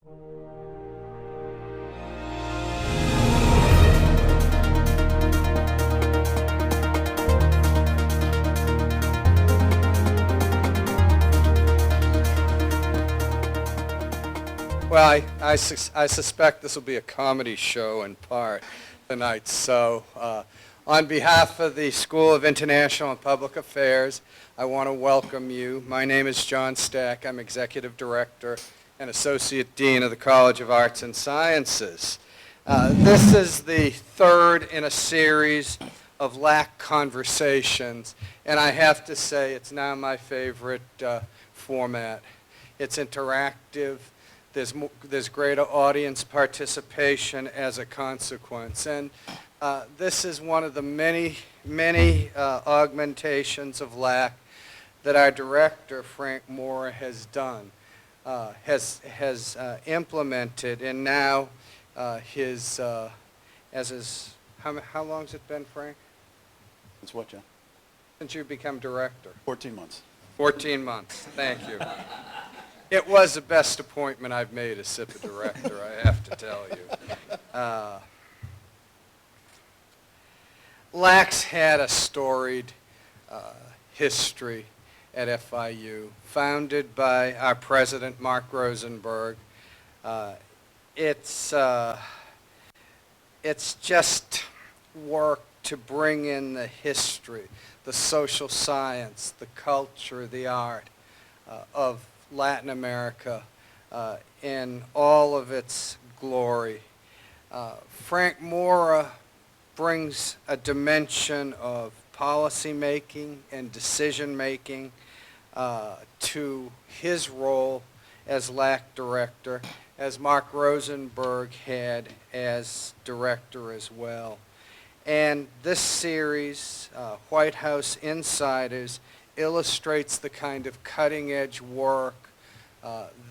Well, I suspect this will be a comedy show in part tonight. So on behalf of the School of International and Public Affairs, I want to welcome you. My name is John Stack. I'm Executive Director and Associate Dean of the College of Arts and Sciences. This is the third in a series of LAC conversations, and I have to say it's now my favorite format. It's interactive. There's greater audience participation as a consequence. And this is one of the many augmentations of LAC that our director, Frank Mora, has done, has implemented. And now how long's it been, Frank? Since what, John? Since you become director? 14 months. 14 months, thank you. It was the best appointment I've made as SIPA director, I have to tell you. LAC's had a storied history at FIU, founded by our president, Mark Rosenberg. It's just work to bring in the history, the social science, the culture, the art of Latin America in all of its glory. Frank Mora brings a dimension of policy making and decision making to his role as LAC director, as Mark Rosenberg had as director as well. And this series, White House Insiders, illustrates the kind of cutting-edge work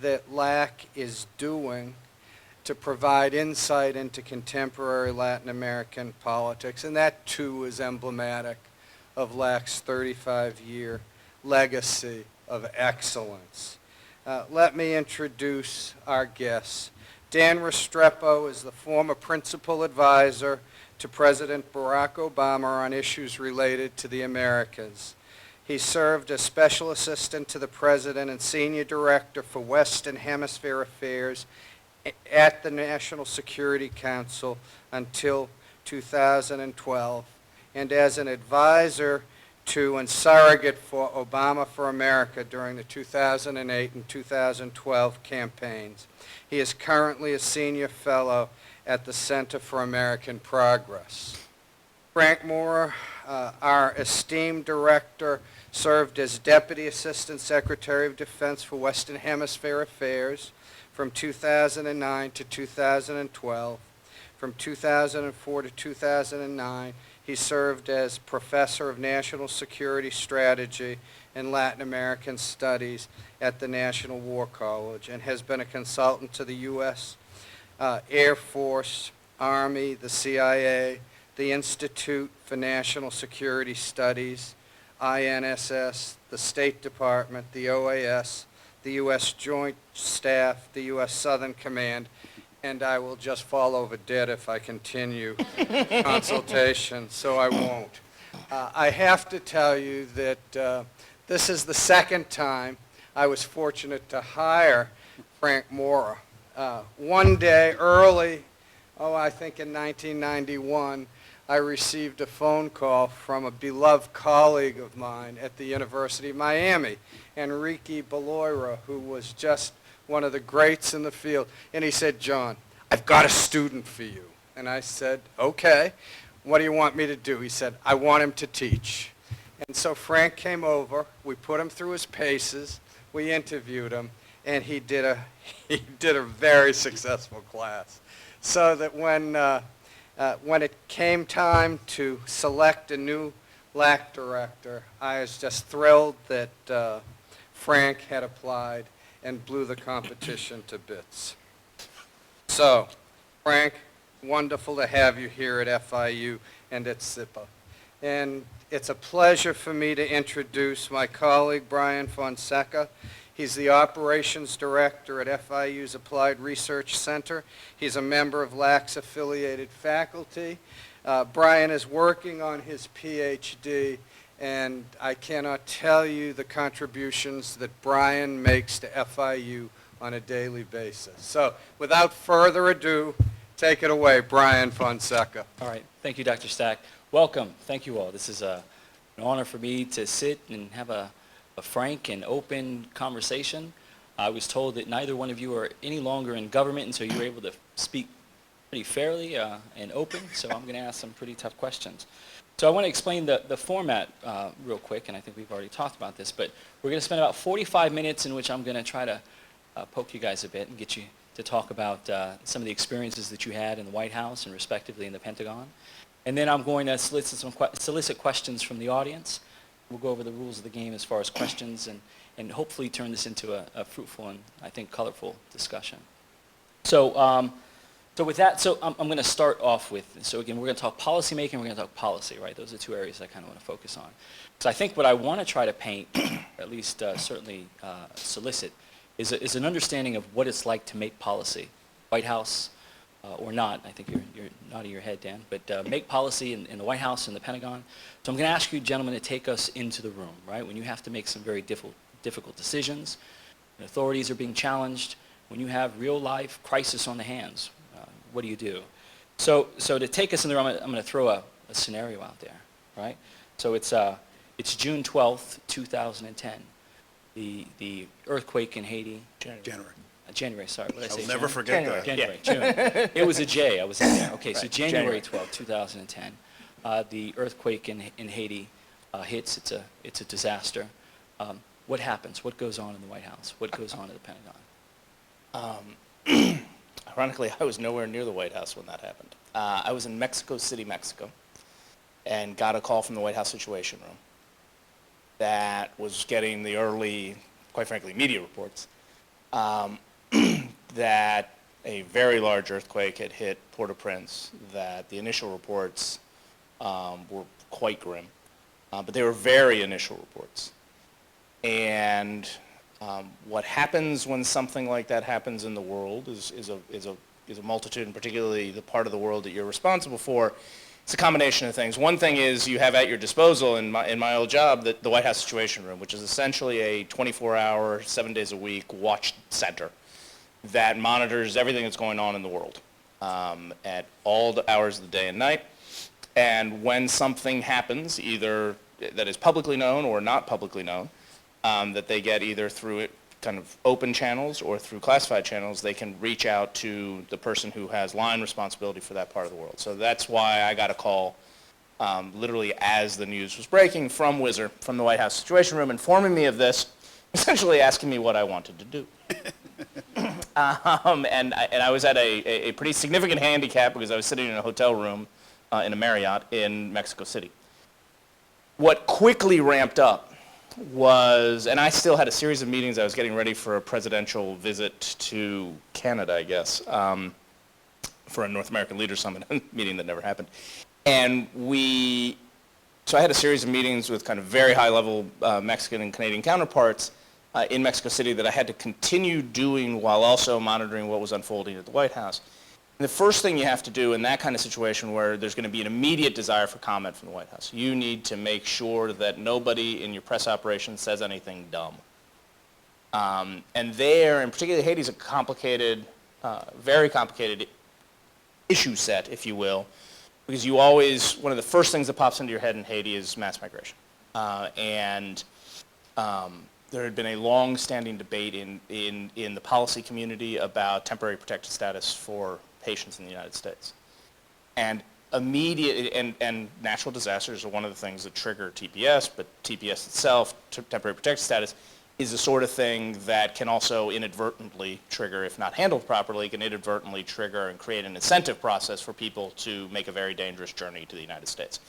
that LAC is doing to provide insight into contemporary Latin American politics, and that too is emblematic of LAC's 35-year legacy of excellence. Let me introduce our guests. Dan Restrepo is the former principal advisor to President Barack Obama on issues related to the Americas. He served as Special Assistant to the President and Senior Director for Western Hemisphere Affairs at the National Security Council until 2012, and as an advisor to and surrogate for Obama for America during the 2008 and 2012 campaigns. He is currently a Senior Fellow at the Center for American Progress. Frank Mora, our esteemed director, served as Deputy Assistant Secretary of Defense for Western Hemisphere Affairs from 2009 to 2012. From 2004 to 2009, he served as Professor of National Security Strategy and Latin American Studies at the National War College and has been a consultant to the U.S. Air Force, Army, the CIA, the Institute for National Security Studies, INSS, the State Department, the OAS, the U.S. Joint Staff, the U.S. Southern Command, and I will just fall over dead if I continue consultation, so I won't. I have to tell you that this is the second time I was fortunate to hire Frank Mora. One day early, I think in 1991, I received a phone call from a beloved colleague of mine at the University of Miami, Enrique Beloira, who was just one of the greats in the field. And he said, "John, I've got a student for you." And I said, "Okay, what do you want me to do?" He said, "I want him to teach." And so Frank came over, we put him through his paces, we interviewed him, and he did a very successful class. So that when it came time to select a new LAC director, I was just thrilled that Frank had applied and blew the competition to bits. So, Frank, wonderful to have you here at FIU and at SIPA. And it's a pleasure for me to introduce my colleague, Brian Fonseca. He's the operations director at FIU's Applied Research Center. He's a member of LACS-affiliated faculty. Brian is working on his PhD, and I cannot tell you the contributions that Brian makes to FIU on a daily basis. So without further ado, take it away, Brian Fonseca. All right. Thank you, Dr. Stack. Welcome. Thank you all. This is an honor for me to sit and have a frank and open conversation. I was told that neither one of you are any longer in government, and so you were able to speak pretty fairly and open, so I'm going to ask some pretty tough questions. So I want to explain the format real quick, and I think we've already talked about this, but we're going to spend about 45 minutes in which I'm going to try to poke you guys a bit and get you to talk about some of the experiences that you had in the White House and respectively in the Pentagon. And then I'm going to solicit questions from the audience. We'll go over the rules of the game as far as questions and hopefully turn this into a fruitful and, I think, colorful discussion. So, so with that, I'm going to start off with, so again, we're going to talk policy making, we're going to talk policy, right? Those are two areas I kind of want to focus on. So I think what I want to try to paint, or at least certainly solicit, is an understanding of what it's like to make policy, White House or not. I think you're nodding your head, Dan, but make policy in the White House and the Pentagon. So I'm going to ask you, gentlemen, to take us into the room, right? When you have to make some very difficult decisions, when authorities are being challenged, when you have real-life crisis on the hands, what do you do? So to take us in the room, I'm going to throw a scenario out there, right? So it's June 12th, 2010. The earthquake in Haiti. January, sorry. What did I say? I'll never forget that. January, June. It was a J. I was in there. Okay, so Right, January 12, 2010. The earthquake in Haiti hits. It's a disaster. What happens? What goes on in the White House? What goes on at the Pentagon? Ironically, I was nowhere near the White House when that happened. I was in Mexico City, Mexico, and got a call from the White House Situation Room that was getting the early, quite frankly, media reports that a very large earthquake had hit Port-au-Prince, that the initial reports were quite grim, but they were very initial reports. And what happens when something like that happens in the world is a multitude, and particularly the part of the world that you're responsible for. It's a combination of things. One thing is you have at your disposal in my old job the White House Situation Room, which is essentially a 24-hour, 7 days a week watch center that monitors everything that's going on in the world at all the hours of the day and night. And when something happens, either that is publicly known or not publicly known, that they get either through kind of open channels or through classified channels, they can reach out to the person who has line responsibility for that part of the world. So that's why I got a call literally as the news was breaking from Whizzer, from the White House Situation Room, informing me of this, essentially asking me what I wanted to do. And I was at a pretty significant handicap because I was sitting in a hotel room in a Marriott in Mexico City. What quickly ramped up was, and I still had a series of meetings. I was getting ready for a presidential visit to Canada, I guess, for a North American Leaders Summit, meeting that never happened. And so I had a series of meetings with kind of very high-level Mexican and Canadian counterparts in Mexico City that I had to continue doing while also monitoring what was unfolding at the White House. And the first thing you have to do in that kind of situation where there's going to be an immediate desire for comment from the White House, you need to make sure that nobody in your press operations says anything dumb. And there, and particularly Haiti, is a complicated, very complicated issue set, if you will, because you always, one of the first things that pops into your head in Haiti is mass migration. There had been a long-standing debate in the policy community about temporary protected status for patients in the United States. And and natural disasters are one of the things that trigger TPS, but TPS itself, temporary protected status, is the sort of thing that can also inadvertently trigger, if not handled properly, can inadvertently trigger and create an incentive process for people to make a very dangerous journey to the United States.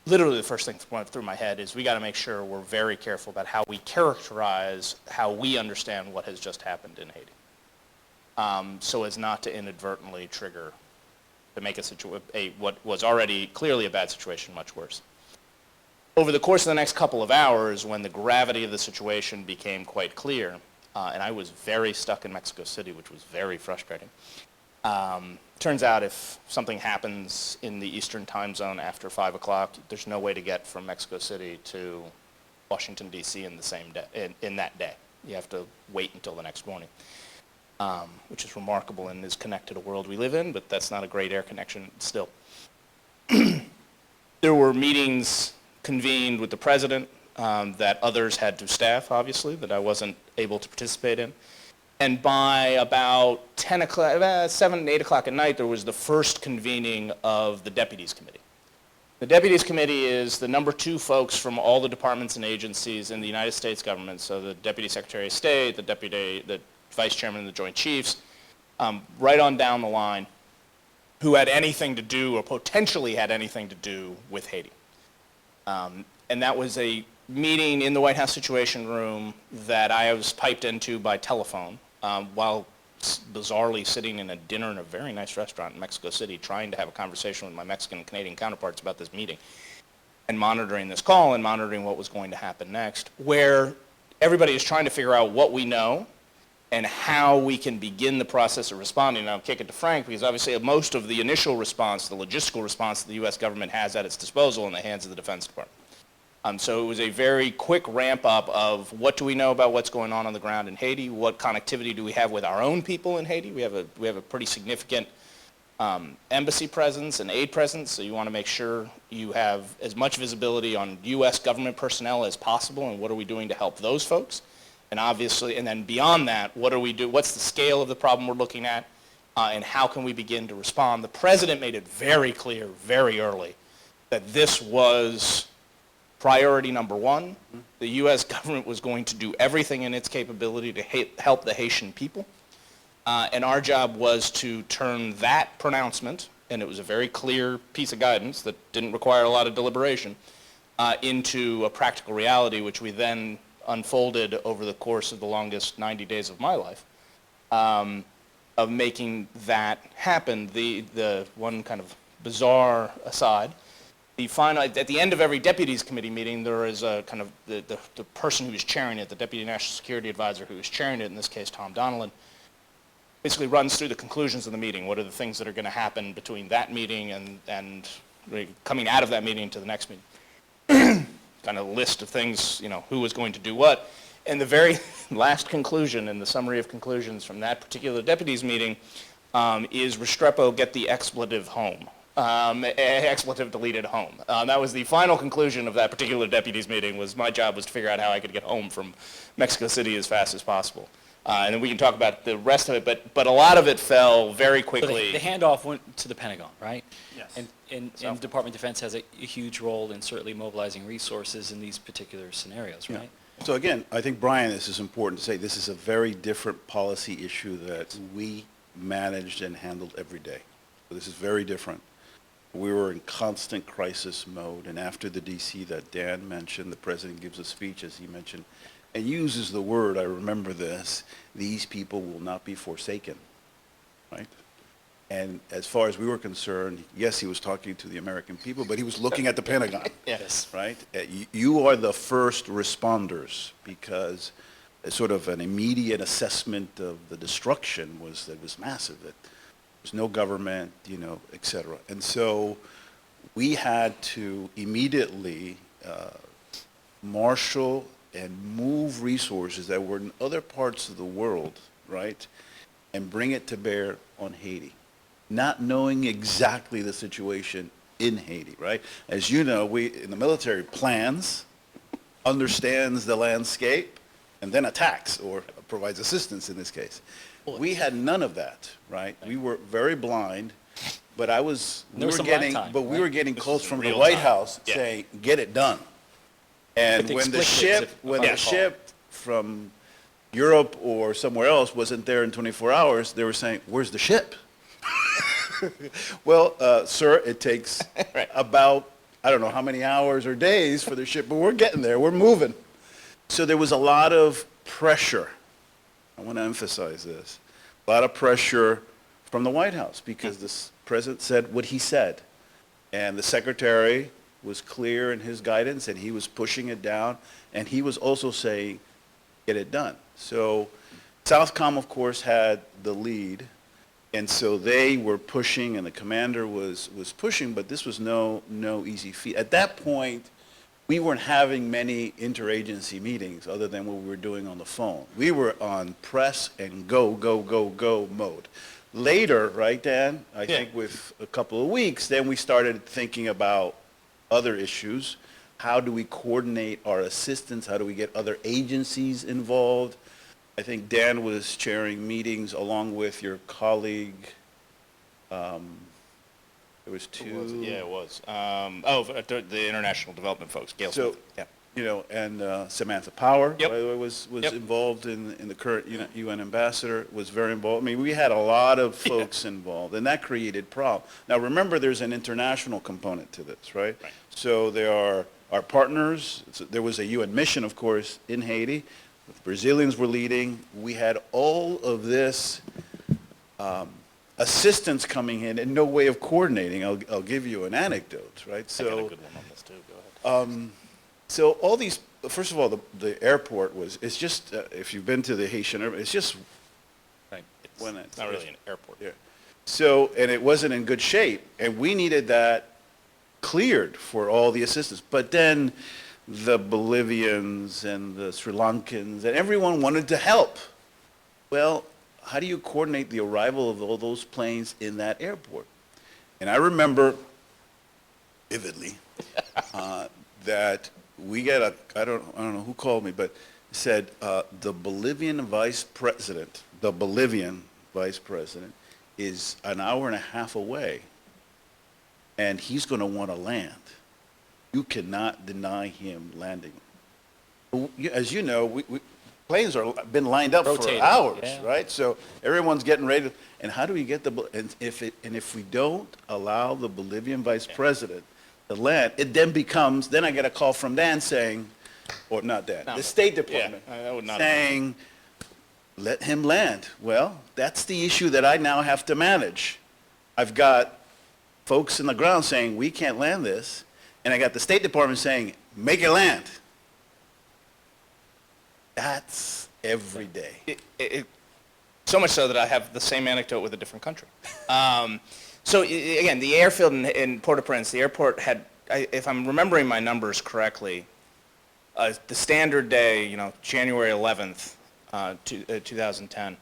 Literally the first thing that went through my head is we got to make sure we're very careful about how we characterize how we understand what has just happened in Haiti. So as not to inadvertently trigger, to make what was already clearly a bad situation much worse. over the course of the next couple of hours, when the gravity of the situation became quite clear, and I was very stuck in Mexico City, which was very frustrating. Turns out if something happens in the Eastern time zone after 5 o'clock, there's no way to get from Mexico City to Washington, D.C. in the same day, in that day. You have to wait until the next morning, which is remarkable and is connected to the world we live in, but that's not a great air connection still. There were meetings convened with the president that others had to staff, obviously, that I wasn't able to participate in. And by about 10 o'clock, 7, 8 o'clock at night, there was the first convening of the Deputies Committee. The Deputies Committee is the number 2 folks from all the departments and agencies in the United States government, so the Deputy Secretary of State, the Vice Chairman of the Joint Chiefs, right on down the line, who had anything to do or potentially had anything to do with Haiti. And that was a meeting in the White House Situation Room that I was piped into by telephone while bizarrely sitting in a dinner in a very nice restaurant in Mexico City trying to have a conversation with my Mexican and Canadian counterparts about this meeting and monitoring this call and monitoring what was going to happen next, where everybody is trying to figure out what we know and how we can begin the process of responding. And I'll kick it to Frank, because obviously most of the initial response, the logistical response that the U.S. government has at its disposal in the hands of the Defense Department. So it was a very quick ramp up of what do we know about what's going on the ground in Haiti, what connectivity do we have with our own people in Haiti. We have a pretty significant embassy presence and aid presence, so you want to make sure you have as much visibility on U.S. government personnel as possible, and what are we doing to help those folks. And obviously, and then beyond that, what do we do? What's the scale of the problem we're looking at, and how can we begin to respond? The president made it very clear, very early, that this was priority number 1. The U.S. government was going to do everything in its capability to help the Haitian people, and our job was to turn that pronouncement, and it was a very clear piece of guidance that didn't require a lot of deliberation, into a practical reality, which we then unfolded over the course of the longest 90 days of my life, of making that happen. The one kind of bizarre aside, at the end of every Deputies Committee meeting, there is a kind of the person who is chairing it, the Deputy National Security Advisor who is chairing it, in this case Tom Donilon, basically runs through the conclusions of the meeting. What are the things that are going to happen between that meeting and coming out of that meeting to the next meeting? Kind of list of things, who was going to do what. And the very last conclusion in the summary of conclusions from that particular deputies meeting is Restrepo get the expletive home. Expletive deleted home. That was the final conclusion of that particular deputies meeting. My job was to figure out how I could get home from Mexico City as fast as possible. And then we can talk about the rest of it, but a lot of it fell very quickly. So the handoff went to the Pentagon, right? Yes. And the Department of Defense has a huge role in certainly mobilizing resources in these particular scenarios, right? So again, I think, Brian, this is important to say, this is a very different policy issue that we managed and handled every day. So this is very different. We were in constant crisis mode, and after the DC that Dan mentioned, the president gives a speech, as he mentioned, and uses the word, I remember this, these people will not be forsaken, right? And as far as we were concerned, yes, he was talking to the American people, but he was looking at the Pentagon. Yes. Right? You are the first responders, because sort of an immediate assessment of the destruction was massive. That there's no government, et cetera. And so we had to immediately marshal and move resources that were in other parts of the world, right, and bring it to bear on Haiti, not knowing exactly the situation in Haiti, right? As you know, we in the military plans, understands the landscape, and then attacks or provides assistance in this case. We had none of that, right? We were very blind, but we were getting calls from the White House saying, get it done. And when the ship from Europe or somewhere else wasn't there in 24 hours, they were saying, where's the ship? Well, sir, it takes about, I don't know how many hours or days for the ship, but we're getting there, we're moving. So there was a lot of pressure. I want to emphasize this. A lot of pressure from the White House, because the president said what he said. And the secretary was clear in his guidance, and he was pushing it down, and he was also saying, get it done. So Southcom, of course, had the lead, and so they were pushing, and the commander was pushing, but this was no easy feat. At that point, we weren't having many interagency meetings other than what we were doing on the phone. We were on press and go, go, go, go mode. Later, right, Dan? I think with a couple of weeks, then we started thinking about other issues. How do we coordinate our assistance? How do we get other agencies involved? I think Dan was chairing meetings along with your colleague. There was two. Who was it? Yeah, it was. The international development folks, Gail So, Smith. Yeah. you know, and Samantha Power, Yep. by the way, was Yep. involved in the current UN ambassador, was very involved. I mean, we had a lot of folks involved, and that created problems. Now, remember, there's an international component to this, right? Right. So there are our partners. There was a UN mission, of course, in Haiti. The Brazilians were leading. We had all of this assistance coming in and no way of coordinating. I'll give you an anecdote, right? I got a So. good one on this too. Go ahead. So all these, first of all, the airport it's just, if you've been to the Haitian airport, it's just, Right. It's when it's- not really an airport. yeah. So, and it wasn't in good shape, and we needed that cleared for all the assistance. But then the Bolivians and the Sri Lankans and everyone wanted to help. Well, how do you coordinate the arrival of all those planes in that airport? And I remember vividly that we got I don't know who called me, but said the Bolivian vice president is an hour and a half away, and he's going to want to land. You cannot deny him landing. As you know, planes are been lined up Rotating, for hours, yeah. right? So everyone's getting ready. And how do we get and if we don't allow the Bolivian vice president to land, it then becomes, then I get a call from Dan saying, or not Dan, No. the State Department, Yeah, that would not- saying, let him land. Well, that's the issue that I now have to manage. I've got folks in the ground saying, we can't land this, and I got the State Department saying, make it land. That's every day. So much so that I have the same anecdote with a different country. Again, the airfield in Port-au-Prince, the airport had, if I'm remembering my numbers correctly, the standard day, January 11th, 2010,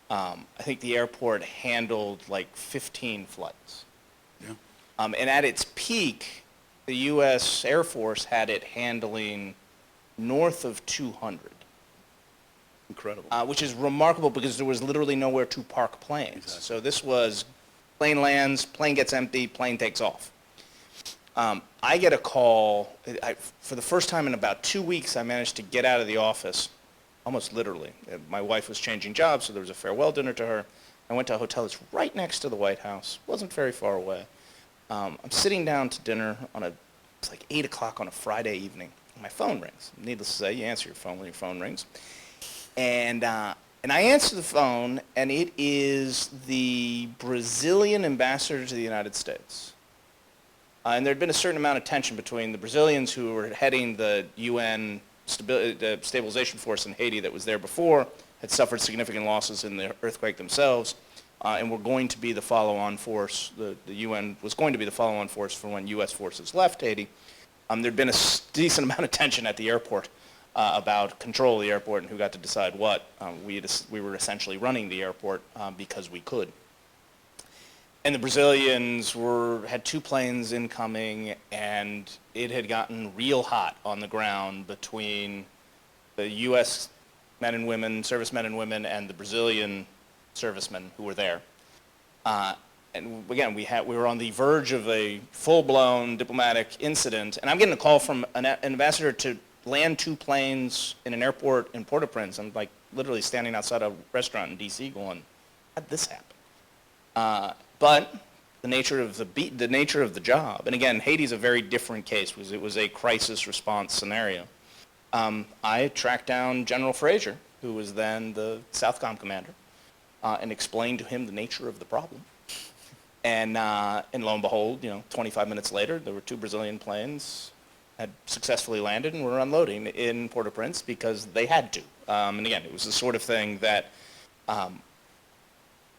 I think the airport handled like 15 flights. Yeah. And at its peak, the U.S. Air Force had it handling north of 200. Incredible. Which is remarkable because there was literally nowhere to park planes. Exactly. So this was plane lands, plane gets empty, plane takes off. I get a call. For the first time in about 2 weeks, I managed to get out of the office, almost literally. My wife was changing jobs, so there was a farewell dinner to her. I went to a hotel that's right next to the White House, wasn't very far away. I'm sitting down to dinner it's like 8 o'clock on a Friday evening. My phone rings. Needless to say, you answer your phone when your phone rings. And I answer the phone, and it is the Brazilian ambassador to the United States. And there had been a certain amount of tension between the Brazilians who were heading the UN stabilization force in Haiti that was there before, had suffered significant losses in the earthquake themselves, and were going to be the follow-on force. The UN was going to be the follow-on force for when U.S. forces left Haiti. There'd been a decent amount of tension at the airport about control of the airport and who got to decide what. We were essentially running the airport because we could. And the Brazilians had 2 planes incoming, and it had gotten real hot on the ground between the U.S. men and women, servicemen and women, and the Brazilian servicemen who were there. And again, we were on the verge of a full-blown diplomatic incident, and I'm getting a call from an ambassador to land 2 planes in an airport in Port-au-Prince. I'm like literally standing outside a restaurant in D.C. going, how'd this happen? But the nature of the job, and again, Haiti's a very different case because it was a crisis response scenario. I tracked down General Fraser, who was then the Southcom commander, and explained to him the nature of the problem. And lo and behold, 25 minutes later, there were 2 Brazilian planes had successfully landed and were unloading in Port-au-Prince because they had to. And again, it was the sort of thing that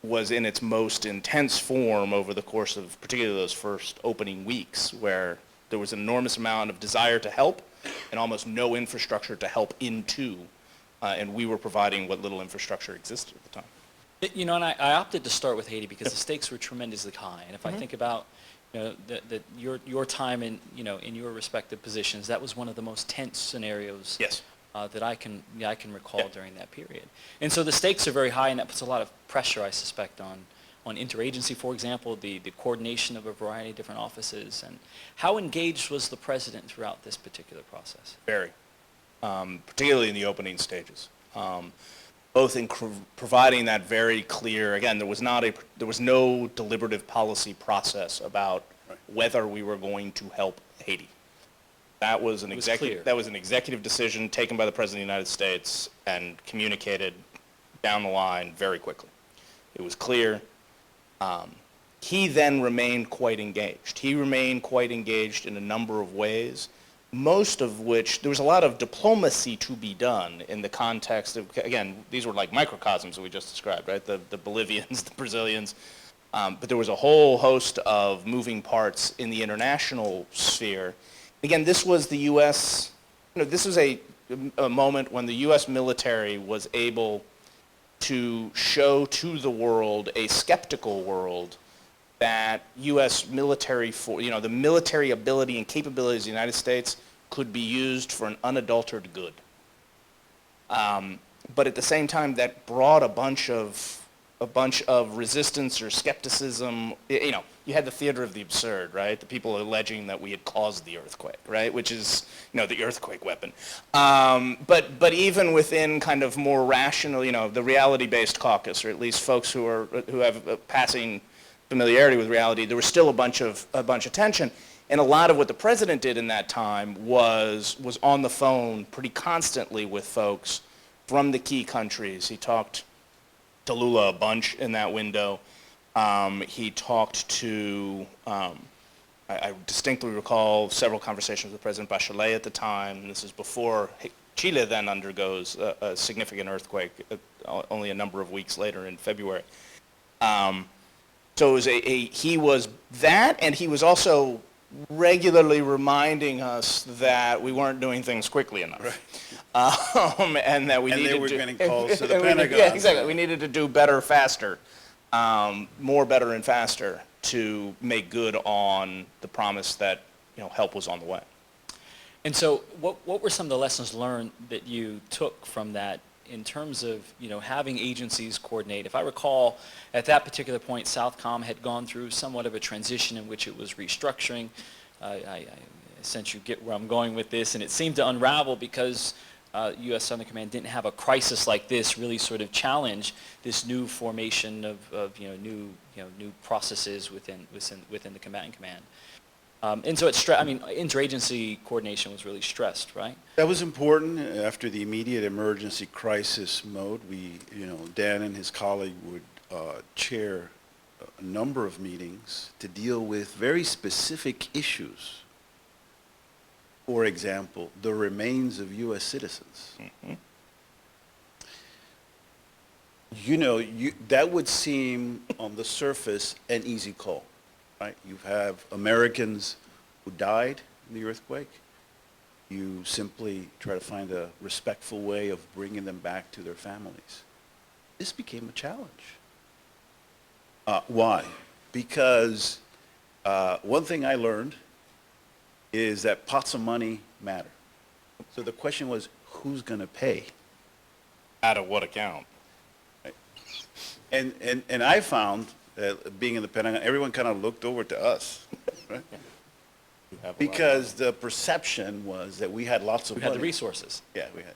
was in its most intense form over the course of particularly those first opening weeks, where there was an enormous amount of desire to help and almost no infrastructure to help into, and we were providing what little infrastructure existed at the time. And I opted to start with Haiti because the stakes were tremendously high. And if I think about, your time in, in your respective positions, that was one of the most tense scenarios Yes. that I can recall Yeah. during that period. And so the stakes are very high, and that puts a lot of pressure, I suspect, on interagency, for example, the coordination of a variety of different offices. And how engaged was the president throughout this particular process? Very, particularly in the opening stages. Both in providing that very clear, again, there was no deliberative policy process about whether we were going to help Haiti. That was an executive decision taken by the President of the United States and communicated down the line very quickly. It was clear. He then remained quite engaged. He remained quite engaged in a number of ways, most of which, there was a lot of diplomacy to be done in the context of, again, these were like microcosms that we just described, right? The Bolivians, the Brazilians, but there was a whole host of moving parts in the international sphere. Again, this was the U.S., this was a moment when the U.S. military was able to show to the world, a skeptical world, that U.S. military, the military ability and capabilities of the United States could be used for an unadulterated good. But at the same time, that brought a bunch of resistance or skepticism. You had the theater of the absurd, right? The people alleging that we had caused the earthquake, right? Which is, the earthquake weapon. But even within kind of more rational, the reality-based caucus, or at least folks who have a passing familiarity with reality, there was still a bunch of tension. And a lot of what the president did in that time was on the phone pretty constantly with folks from the key countries. He talked to Lula a bunch in that window. He talked to, I distinctly recall several conversations with President Bachelet at the time. This is before Chile then undergoes a significant earthquake only a number of weeks later in February. So it was he was that, and he was also regularly reminding us that we weren't doing things quickly enough. Right. And that we needed to... And they were getting calls to the Pentagon. Yeah, exactly. We needed to do better, faster, more, better, and faster to make good on the promise that, help was on the way. And so what were some of the lessons learned that you took from that in terms of, having agencies coordinate? If I recall, at that particular point, Southcom had gone through somewhat of a transition in which it was restructuring. I sense you get where I'm going with this, and it seemed to unravel because U.S. Southern Command didn't have a crisis like this really sort of challenge this new formation of new processes within the combatant command. And so interagency coordination was really stressed, right? That was important. After the immediate emergency crisis mode, Dan and his colleague would chair a number of meetings to deal with very specific issues. For example, the remains of U.S. citizens. Mm-hmm. That would seem on the surface an easy call. Right? You have Americans who died in the earthquake. You simply try to find a respectful way of bringing them back to their families. This became a challenge. Why? Because one thing I learned is that pots of money matter. So the question was, who's going to pay? Out of what account? Right? And I found, being in the Pentagon, everyone kind of looked over to us, right? Because the perception was that we had lots of money. We had the resources. Yeah, we had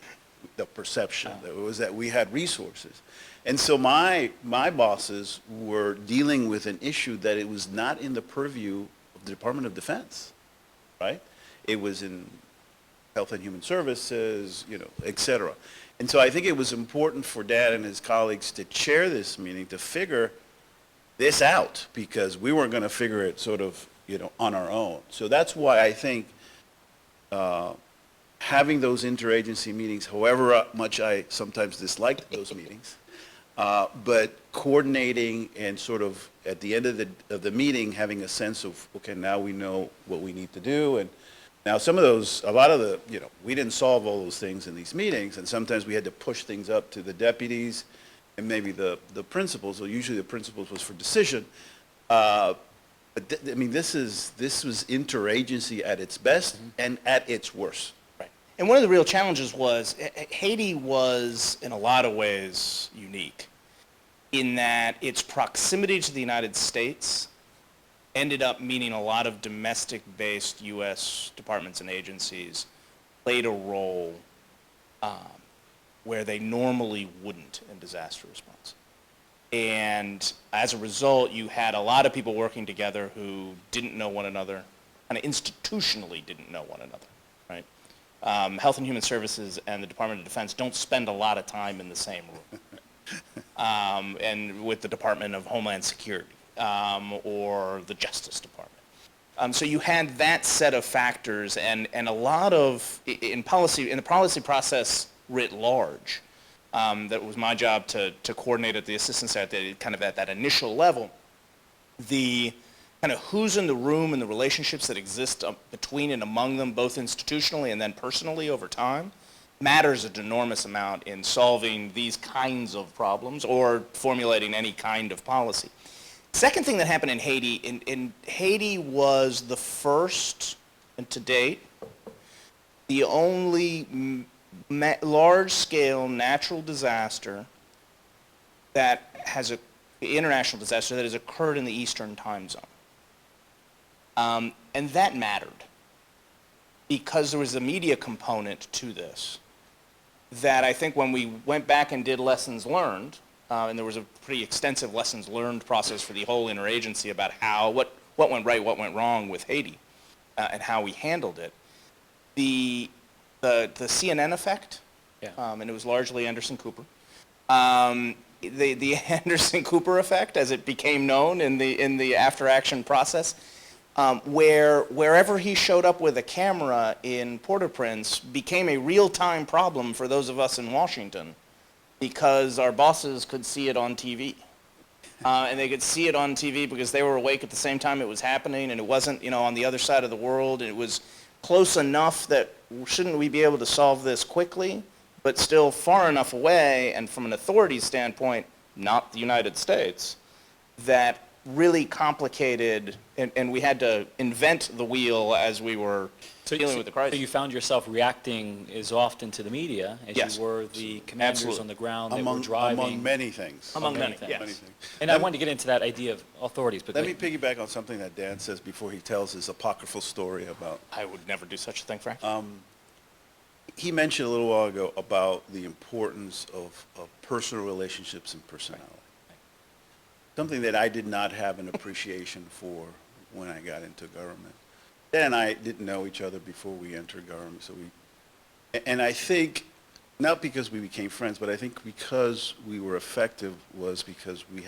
the perception that we had resources. And so my bosses were dealing with an issue that it was not in the purview of the Department of Defense, right? It was in Health and Human Services, et cetera. And so I think it was important for Dan and his colleagues to chair this meeting to figure this out because we weren't going to figure it sort of, on our own. So that's why I think having those interagency meetings, however much I sometimes disliked those meetings, but coordinating and sort of at the end of the meeting having a sense of, okay, now we know what we need to do. And now a lot of the, we didn't solve all those things in these meetings, and sometimes we had to push things up to the deputies and maybe the principals. So usually the principals was for decision. But this was interagency at its best and at its worst. Right. And one of the real challenges was Haiti was in a lot of ways unique in that its proximity to the United States ended up meaning a lot of domestic-based U.S. departments and agencies played a role where they normally wouldn't in disaster response. And as a result, you had a lot of people working together who didn't know one another, kind of institutionally didn't know one another, right? Health and Human Services and the Department of Defense don't spend a lot of time in the same room. And with the Department of Homeland Security or the Justice Department. So you had that set of factors and a lot of, in the policy process writ large, that was my job to coordinate at the assistance at that initial level, the kind of who's in the room and the relationships that exist between and among them, both institutionally and then personally over time, matters an enormous amount in solving these kinds of problems or formulating any kind of policy. Second thing that happened in Haiti, in Haiti was the first, and to date, the only large-scale natural disaster that has international disaster that has occurred in the Eastern time zone. And that mattered because there was a media component to this that I think when we went back and did lessons learned, and there was a pretty extensive lessons learned process for the whole interagency about what went right, what went wrong with Haiti, and how we handled it. The CNN effect, and it was largely Anderson Cooper. The Anderson Cooper effect, as it became known in the after-action process, wherever he showed up with a camera in Port-au-Prince became a real-time problem for those of us in Washington because our bosses could see it on TV. And they could see it on TV because they were awake at the same time it was happening, and it wasn't, on the other side of the world, and it was close enough that shouldn't we be able to solve this quickly, but still far enough away, and from an authority standpoint, not the United States, that really complicated, and we had to invent the wheel as we were dealing with the crisis. So you found yourself reacting as often to the media as Yes. you were the commanders Absolutely. on the ground that were driving. Among many things. Among many, things. yes. Many things. And I wanted to get into that idea of authorities, but Let me piggyback on something that Dan says before he tells his apocryphal story about. I would never do such a thing, Frank. He mentioned a little while ago about the importance of personal relationships and personality. Something that I did not have an appreciation for when I got into government. Dan and I didn't know each other before we entered government, and I think, not because we became friends, but I think because we were effective was because we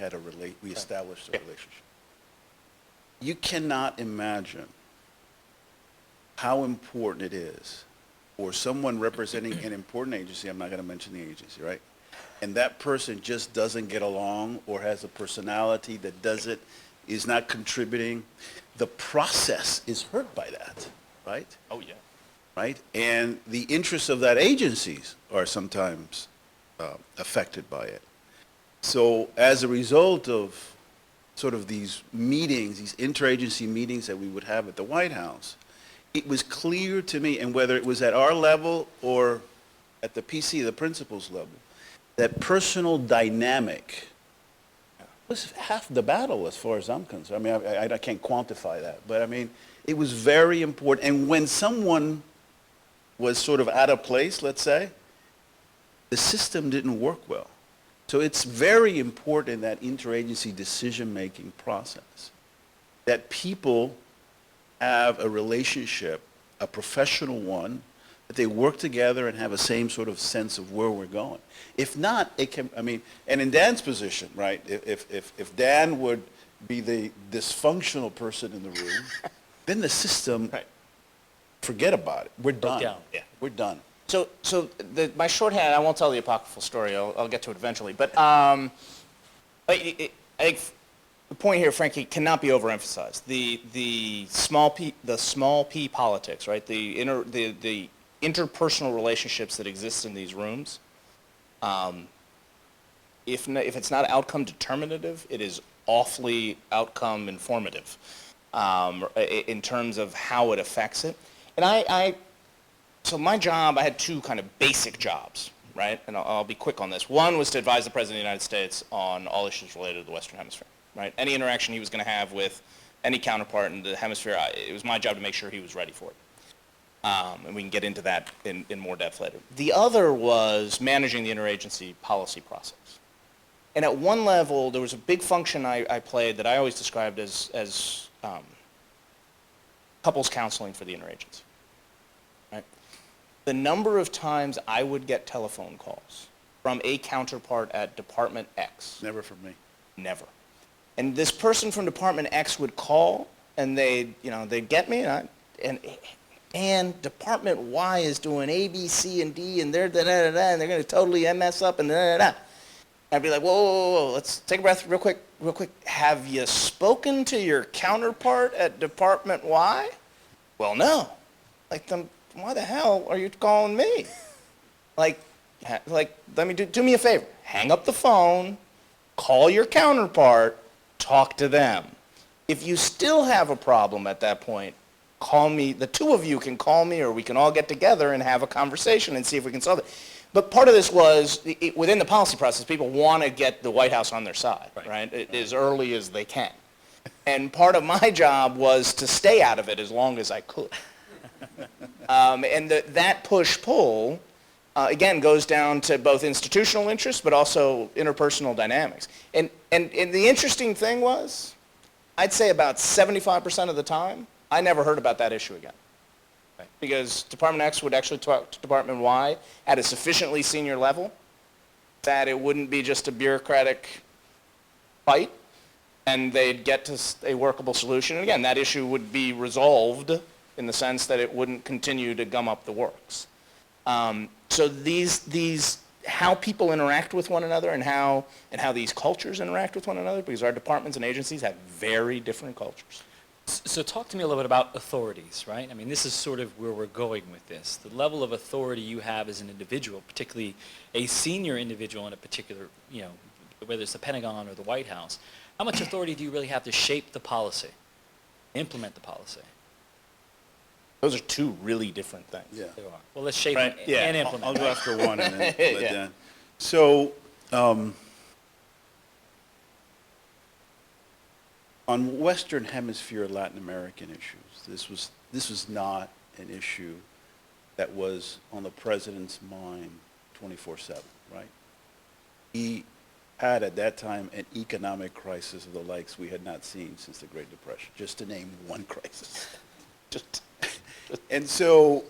established a relationship. You cannot imagine how important it is for someone representing an important agency, I'm not going to mention the agency, right? And that person just doesn't get along or has a personality that is not contributing. The process is hurt by that, right? Oh, yeah. Right? And the interests of that agencies are sometimes affected by it. So as a result of sort of these meetings, these interagency meetings that we would have at the White House, it was clear to me, and whether it was at our level or at the PC, the principal's level, that personal dynamic was half the battle as far as I'm concerned. I mean, I can't quantify that, but I mean, it was very important. And when someone was sort of out of place, let's say, the system didn't work well. So it's very important in that interagency decision-making process that people have a relationship, a professional one, that they work together and have a same sort of sense of where we're going. If not, it can, I mean, and in Dan's position, right, if Dan would be the dysfunctional person in the room, then the system, Right. forget about it. We're done. down. Yeah. We're done. So my shorthand, I won't tell the apocryphal story, I'll get to it eventually, but I think the point here, frankly, cannot be overemphasized. The small p politics, right? The interpersonal relationships that exist in these rooms, if it's not outcome determinative, it is awfully outcome informative in terms of how it affects it. And so my job, I had two kind of basic jobs, right? And I'll be quick on this. One was to advise the President of the United States on all issues related to the Western Hemisphere, right? Any interaction he was going to have with any counterpart in the hemisphere, it was my job to make sure he was ready for it. And we can get into that in more depth later. The other was managing the interagency policy process. And at one level, there was a big function I played that I always described as couples counseling for the interagency. Right? The number of times I would get telephone calls from a counterpart at Department X. Never for me. Never. And this person from Department X would call, and they'd get me, and Department Y is doing A, B, C, and D, and they're da-da-da-da, and they're going to totally mess up, and da-da-da. I'd be like, whoa, let's take a breath real quick. Have you spoken to your counterpart at Department Y? Well, no. Like, then why the hell are you calling me? Like, let me do me a favor. Hang up the phone, call your counterpart, talk to them. If you still have a problem at that point, call me. The two of you can call me, or we can all get together and have a conversation and see if we can solve it. But part of this was, within the policy process, people want to get the White House on their side, right? As early as they can. And part of my job was to stay out of it as long as I could. And that push-pull, again, goes down to both institutional interests, but also interpersonal dynamics. And the interesting thing was, I'd say about 75% of the time, I never heard about that issue again. Because Department X would actually talk to Department Y at a sufficiently senior level that it wouldn't be just a bureaucratic fight, and they'd get to a workable solution. And again, that issue would be resolved in the sense that it wouldn't continue to gum up the works. So these how people interact with one another and how these cultures interact with one another, because our departments and agencies have very different cultures. So talk to me a little bit about authorities, right? I mean, this is sort of where we're going with this. The level of authority you have as an individual, particularly a senior individual in a particular, whether it's the Pentagon or the White House, how much authority do you really have to shape the policy, implement the policy? Those are two really different things. Yeah. They are. Well, let's shape Right, it yeah. and implement. I'll go after one and then let Yeah. Dan. So, on Western Hemisphere Latin American issues, this was not an issue that was on the president's mind 24/7, right? He had at that time an economic crisis of the likes we had not seen since the Great Depression, just to name one crisis. And so,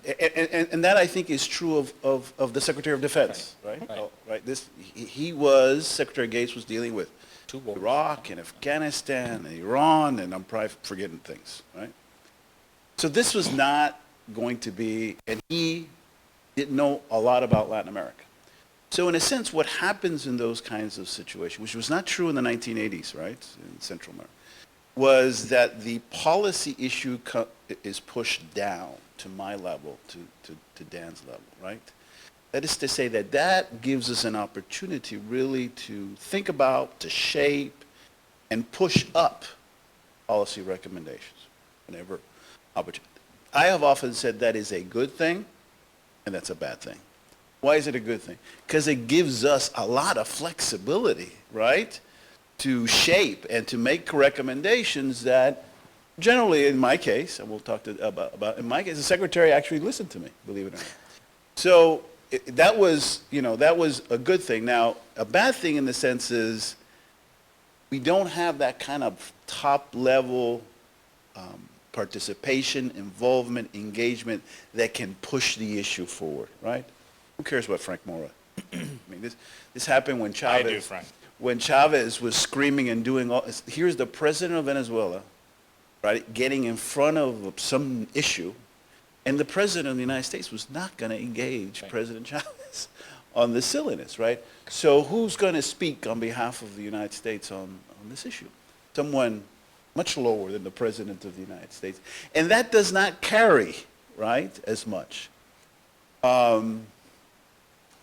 and that I think is true of the Secretary of Defense, right? Right. Oh, right. Secretary Gates was dealing with Two wars. Iraq and Afghanistan and Iran, and I'm probably forgetting things, right? So this was not going to be, and he didn't know a lot about Latin America. So in a sense, what happens in those kinds of situations, which was not true in the 1980s, right, in Central America, was that the policy issue is pushed down to my level, to Dan's level, right? That is to say that gives us an opportunity really to think about, to shape, and push up policy recommendations whenever opportunity. I have often said that is a good thing, and that's a bad thing. Why is it a good thing? Because it gives us a lot of flexibility, right? To shape and to make recommendations that generally, in my case, and we'll talk about in my case, the secretary actually listened to me, believe it or not. So that was a good thing. Now, a bad thing in the sense is we don't have that kind of top level participation, involvement, engagement that can push the issue forward, right? Who cares about Frank Mora? I mean, this happened when Chavez. I do, Frank. When Chavez was screaming and doing all, here's the president of Venezuela, right, getting in front of some issue, and the president of the United States was not going to engage Right. President Chavez on the silliness, right? So who's going to speak on behalf of the United States on this issue? Someone much lower than the president of the United States. And that does not carry, right, as much.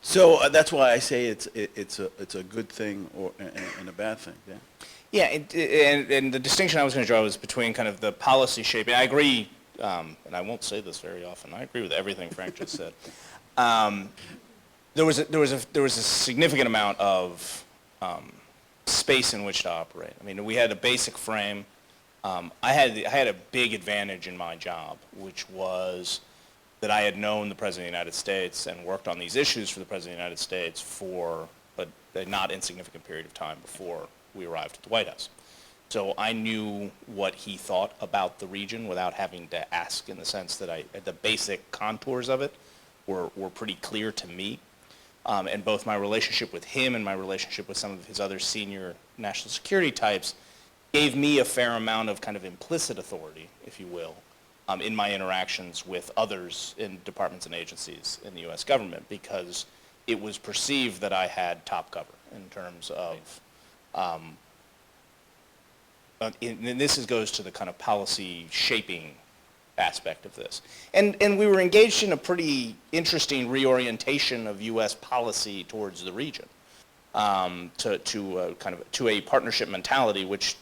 So that's why I say it's a good thing and a bad thing. Yeah. Yeah, and the distinction I was going to draw was between kind of the policy shaping. I agree, and I won't say this very often. I agree with everything Frank just said. There was a significant amount of space in which to operate. I mean, we had a basic frame. I had a big advantage in my job, which was that I had known the President of the United States and worked on these issues for the President of the United States for a not insignificant period of time before we arrived at the White House. So I knew what he thought about the region without having to ask, in the sense that the basic contours of it were pretty clear to me. And both my relationship with him and my relationship with some of his other senior national security types gave me a fair amount of kind of implicit authority, if you will, in my interactions with others in departments and agencies in the U.S. government, because it was perceived that I had top cover in terms of, and this goes to the kind of policy shaping aspect of this. And we were engaged in a pretty interesting reorientation of U.S. policy towards the region, to a partnership mentality, which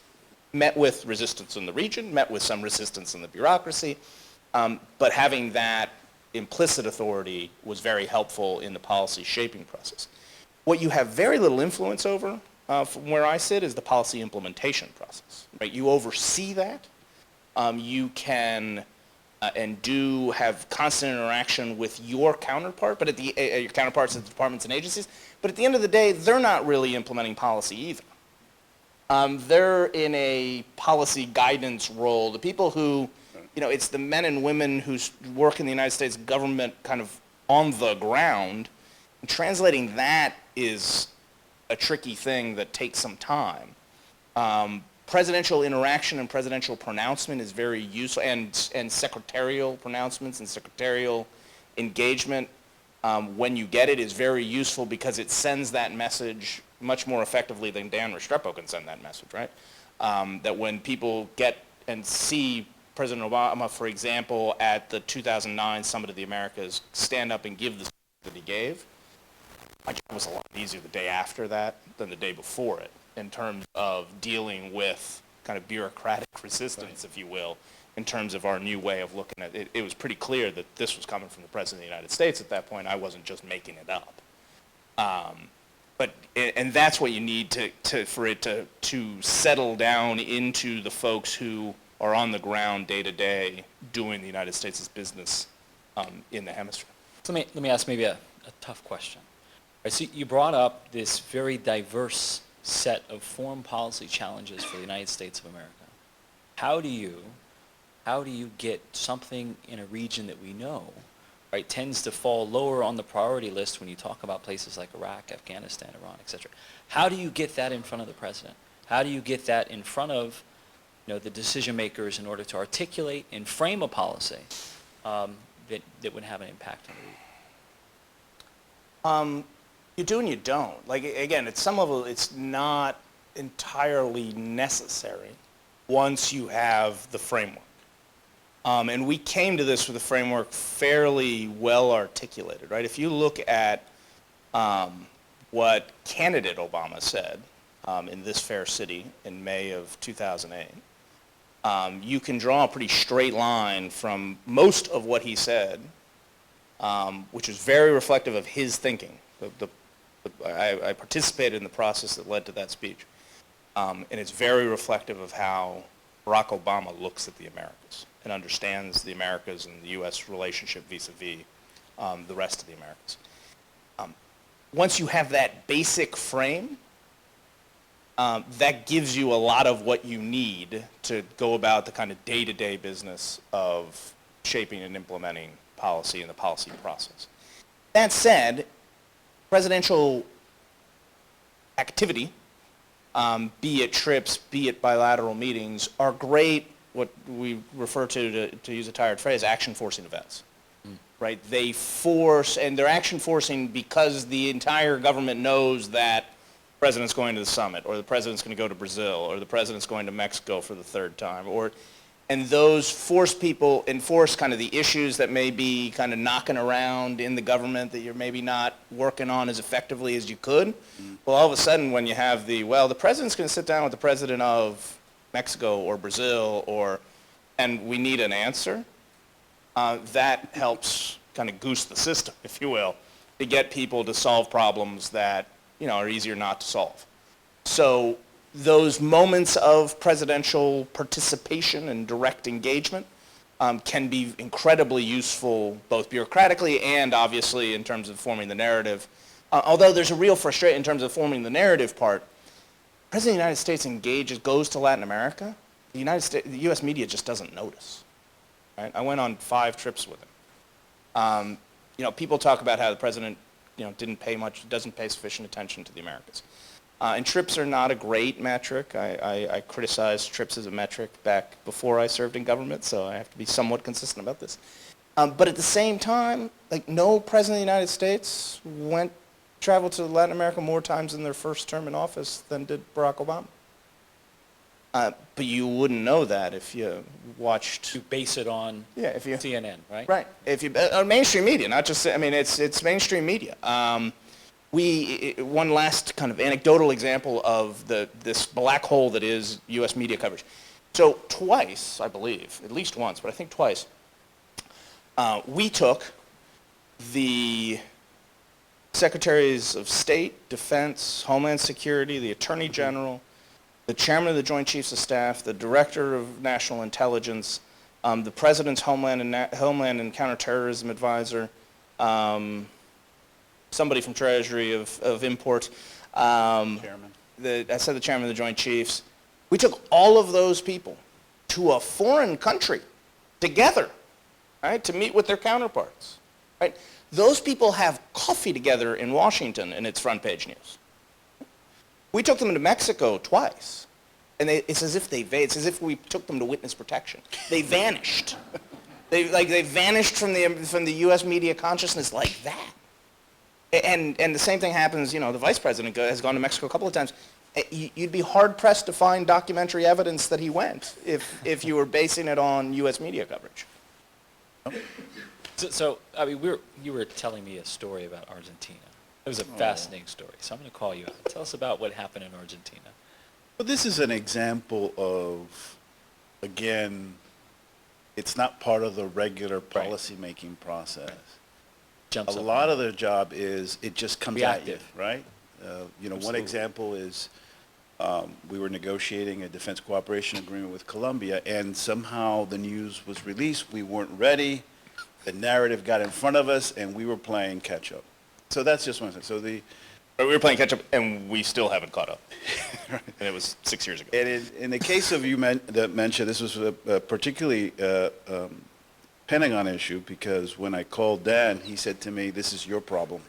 met with resistance in the region, met with some resistance in the bureaucracy, but having that implicit authority was very helpful in the policy shaping process. What you have very little influence over, from where I sit, is the policy implementation process. Right? You oversee that. You can and do have constant interaction with your counterpart, but your counterparts at the departments and agencies. But at the end of the day, they're not really implementing policy either. They're in a policy guidance role. The people who, it's the men and women who work in the United States government kind of on the ground. And translating that is a tricky thing that takes some time. Presidential interaction and presidential pronouncement is very useful, and secretarial pronouncements and secretarial engagement, when you get it, is very useful because it sends that message much more effectively than Dan Restrepo can send that message, right? That when people get and see President Obama, for example, at the 2009 Summit of the Americas, stand up and give the speech that he gave, my job was a lot easier the day after that than the day before it, in terms of dealing with kind of bureaucratic resistance, if you will, in terms of our new way of looking at it. It was pretty clear that this was coming from the President of the United States at that point. I wasn't just making it up. And that's what you need for it to settle down into the folks who are on the ground day to day doing the United States' business in the hemisphere. So let me ask maybe a tough question. Right, so you brought up this very diverse set of foreign policy challenges for the United States of America. How do you get something in a region that we know, right, tends to fall lower on the priority list when you talk about places like Iraq, Afghanistan, Iran, etc. How do you get that in front of the president? How do you get that in front of the decision makers in order to articulate and frame a policy that would have an impact on the region? You do and you don't. Like, again, at some level, it's not entirely necessary once you have the framework. And we came to this with a framework fairly well articulated, right? If you look at what candidate Obama said in this fair city in May of 2008, you can draw a pretty straight line from most of what he said, which is very reflective of his thinking. I participated in the process that led to that speech, and it's very reflective of how Barack Obama looks at the Americas and understands the Americas and the U.S. relationship vis-a-vis the rest of the Americas. Once you have that basic frame, that gives you a lot of what you need to go about the kind of day-to-day business of shaping and implementing policy and the policy process. That said, presidential activity, be it trips, be it bilateral meetings, are great, what we refer to use a tired phrase, action-forcing events. Right? They force, and they're action-forcing because the entire government knows that the president's going to the summit, or the president's going to go to Brazil, or the president's going to Mexico for the third time, and those enforce kind of the issues that may be kind of knocking around in the government that you're maybe not working on as effectively as you could. Well, all of a sudden when you have the president's going to sit down with the president of Mexico or Brazil, and we need an answer, that helps kind of goose the system, if you will, to get people to solve problems that, are easier not to solve. So those moments of presidential participation and direct engagement can be incredibly useful, both bureaucratically and obviously in terms of forming the narrative. Although there's a real frustration in terms of forming the narrative part. The President of the United States goes to Latin America. The U.S. media just doesn't notice. Right? I went on 5 trips with him. People talk about how the president, doesn't pay sufficient attention to the Americas. And trips are not a great metric. I criticized trips as a metric back before I served in government, so I have to be somewhat consistent about this. But at the same time, no president of the United States traveled to Latin America more times in their first term in office than did Barack Obama. But you wouldn't know that if you watched. You base it on CNN, right? Right. Mainstream media, not just, it's mainstream media. One last kind of anecdotal example of this black hole that is U.S. media coverage. So twice, I believe, at least once, but I think twice, we took the Secretaries of State, Defense, Homeland Security, the Attorney General, the Chairman of the Joint Chiefs of Staff, the Director of National Intelligence, the President's Homeland and Counterterrorism Advisor, somebody from Treasury of Import. Chairman. I said the Chairman of the Joint Chiefs. We took all of those people to a foreign country together, right, to meet with their counterparts. Right? Those people have coffee together in Washington, and it's front page news. We took them to Mexico twice, and it's as if we took them to witness protection. They vanished. They vanished from the U.S. media consciousness like that. And the same thing happens. The Vice President has gone to Mexico a couple of times. You'd be hard pressed to find documentary evidence that he went if you were basing it on U.S. media coverage. So you were telling me a story about Argentina. It was a fascinating story, so I'm going to call you out. Tell us about what happened in Argentina. Well, this is an example of, again, it's not part of the regular policy-making process. Jumps A up lot on of their job is it just comes at you, Reactive. right? One Absolutely. example is we were negotiating a defense cooperation agreement with Colombia, and somehow the news was released. We weren't ready. The narrative got in front of us, and we were playing catch-up. So that's just one thing. So we were playing catch up, and we still haven't caught up. And it was 6 years ago. And in the case of that mentioned, this was a particularly Pentagon issue, because when I called Dan, he said to me, "This is your problem."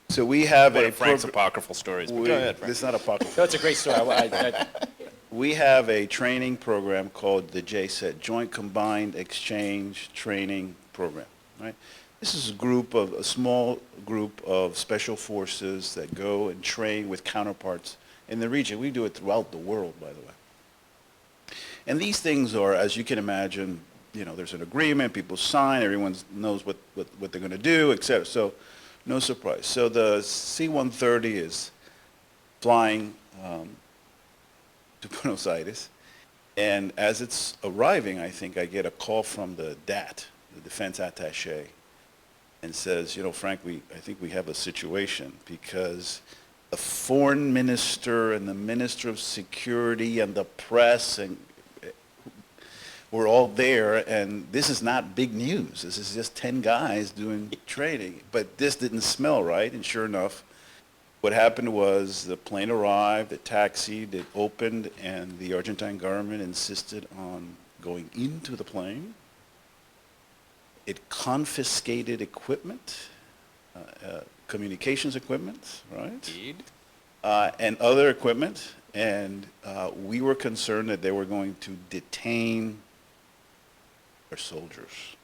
So we have One of Frank's apocryphal stories. But go ahead, Frank. This is not apocryphal. No, it's a great story. We have a training program called the JCET, Joint Combined Exchange Training Program, right? This is a small group of special forces that go and train with counterparts in the region. We do it throughout the world, by the way. And these things are, as you can imagine, there's an agreement, people sign, everyone knows what they're going to do, et cetera. So no surprise. So the C-130 is flying to Buenos Aires, and as it's arriving, I think I get a call from the DAT, the defense attaché, and says, Frank, I think we have a situation, because the foreign minister and the minister of security and the press and we're all there, and this is not big news. This is just 10 guys doing training, but this didn't smell right, and sure enough, What happened was the plane arrived, it taxied, it opened, and the Argentine government insisted on going into the plane. It confiscated equipment, communications equipment, right? Indeed. And other equipment, and we were concerned that they were going to detain our soldiers.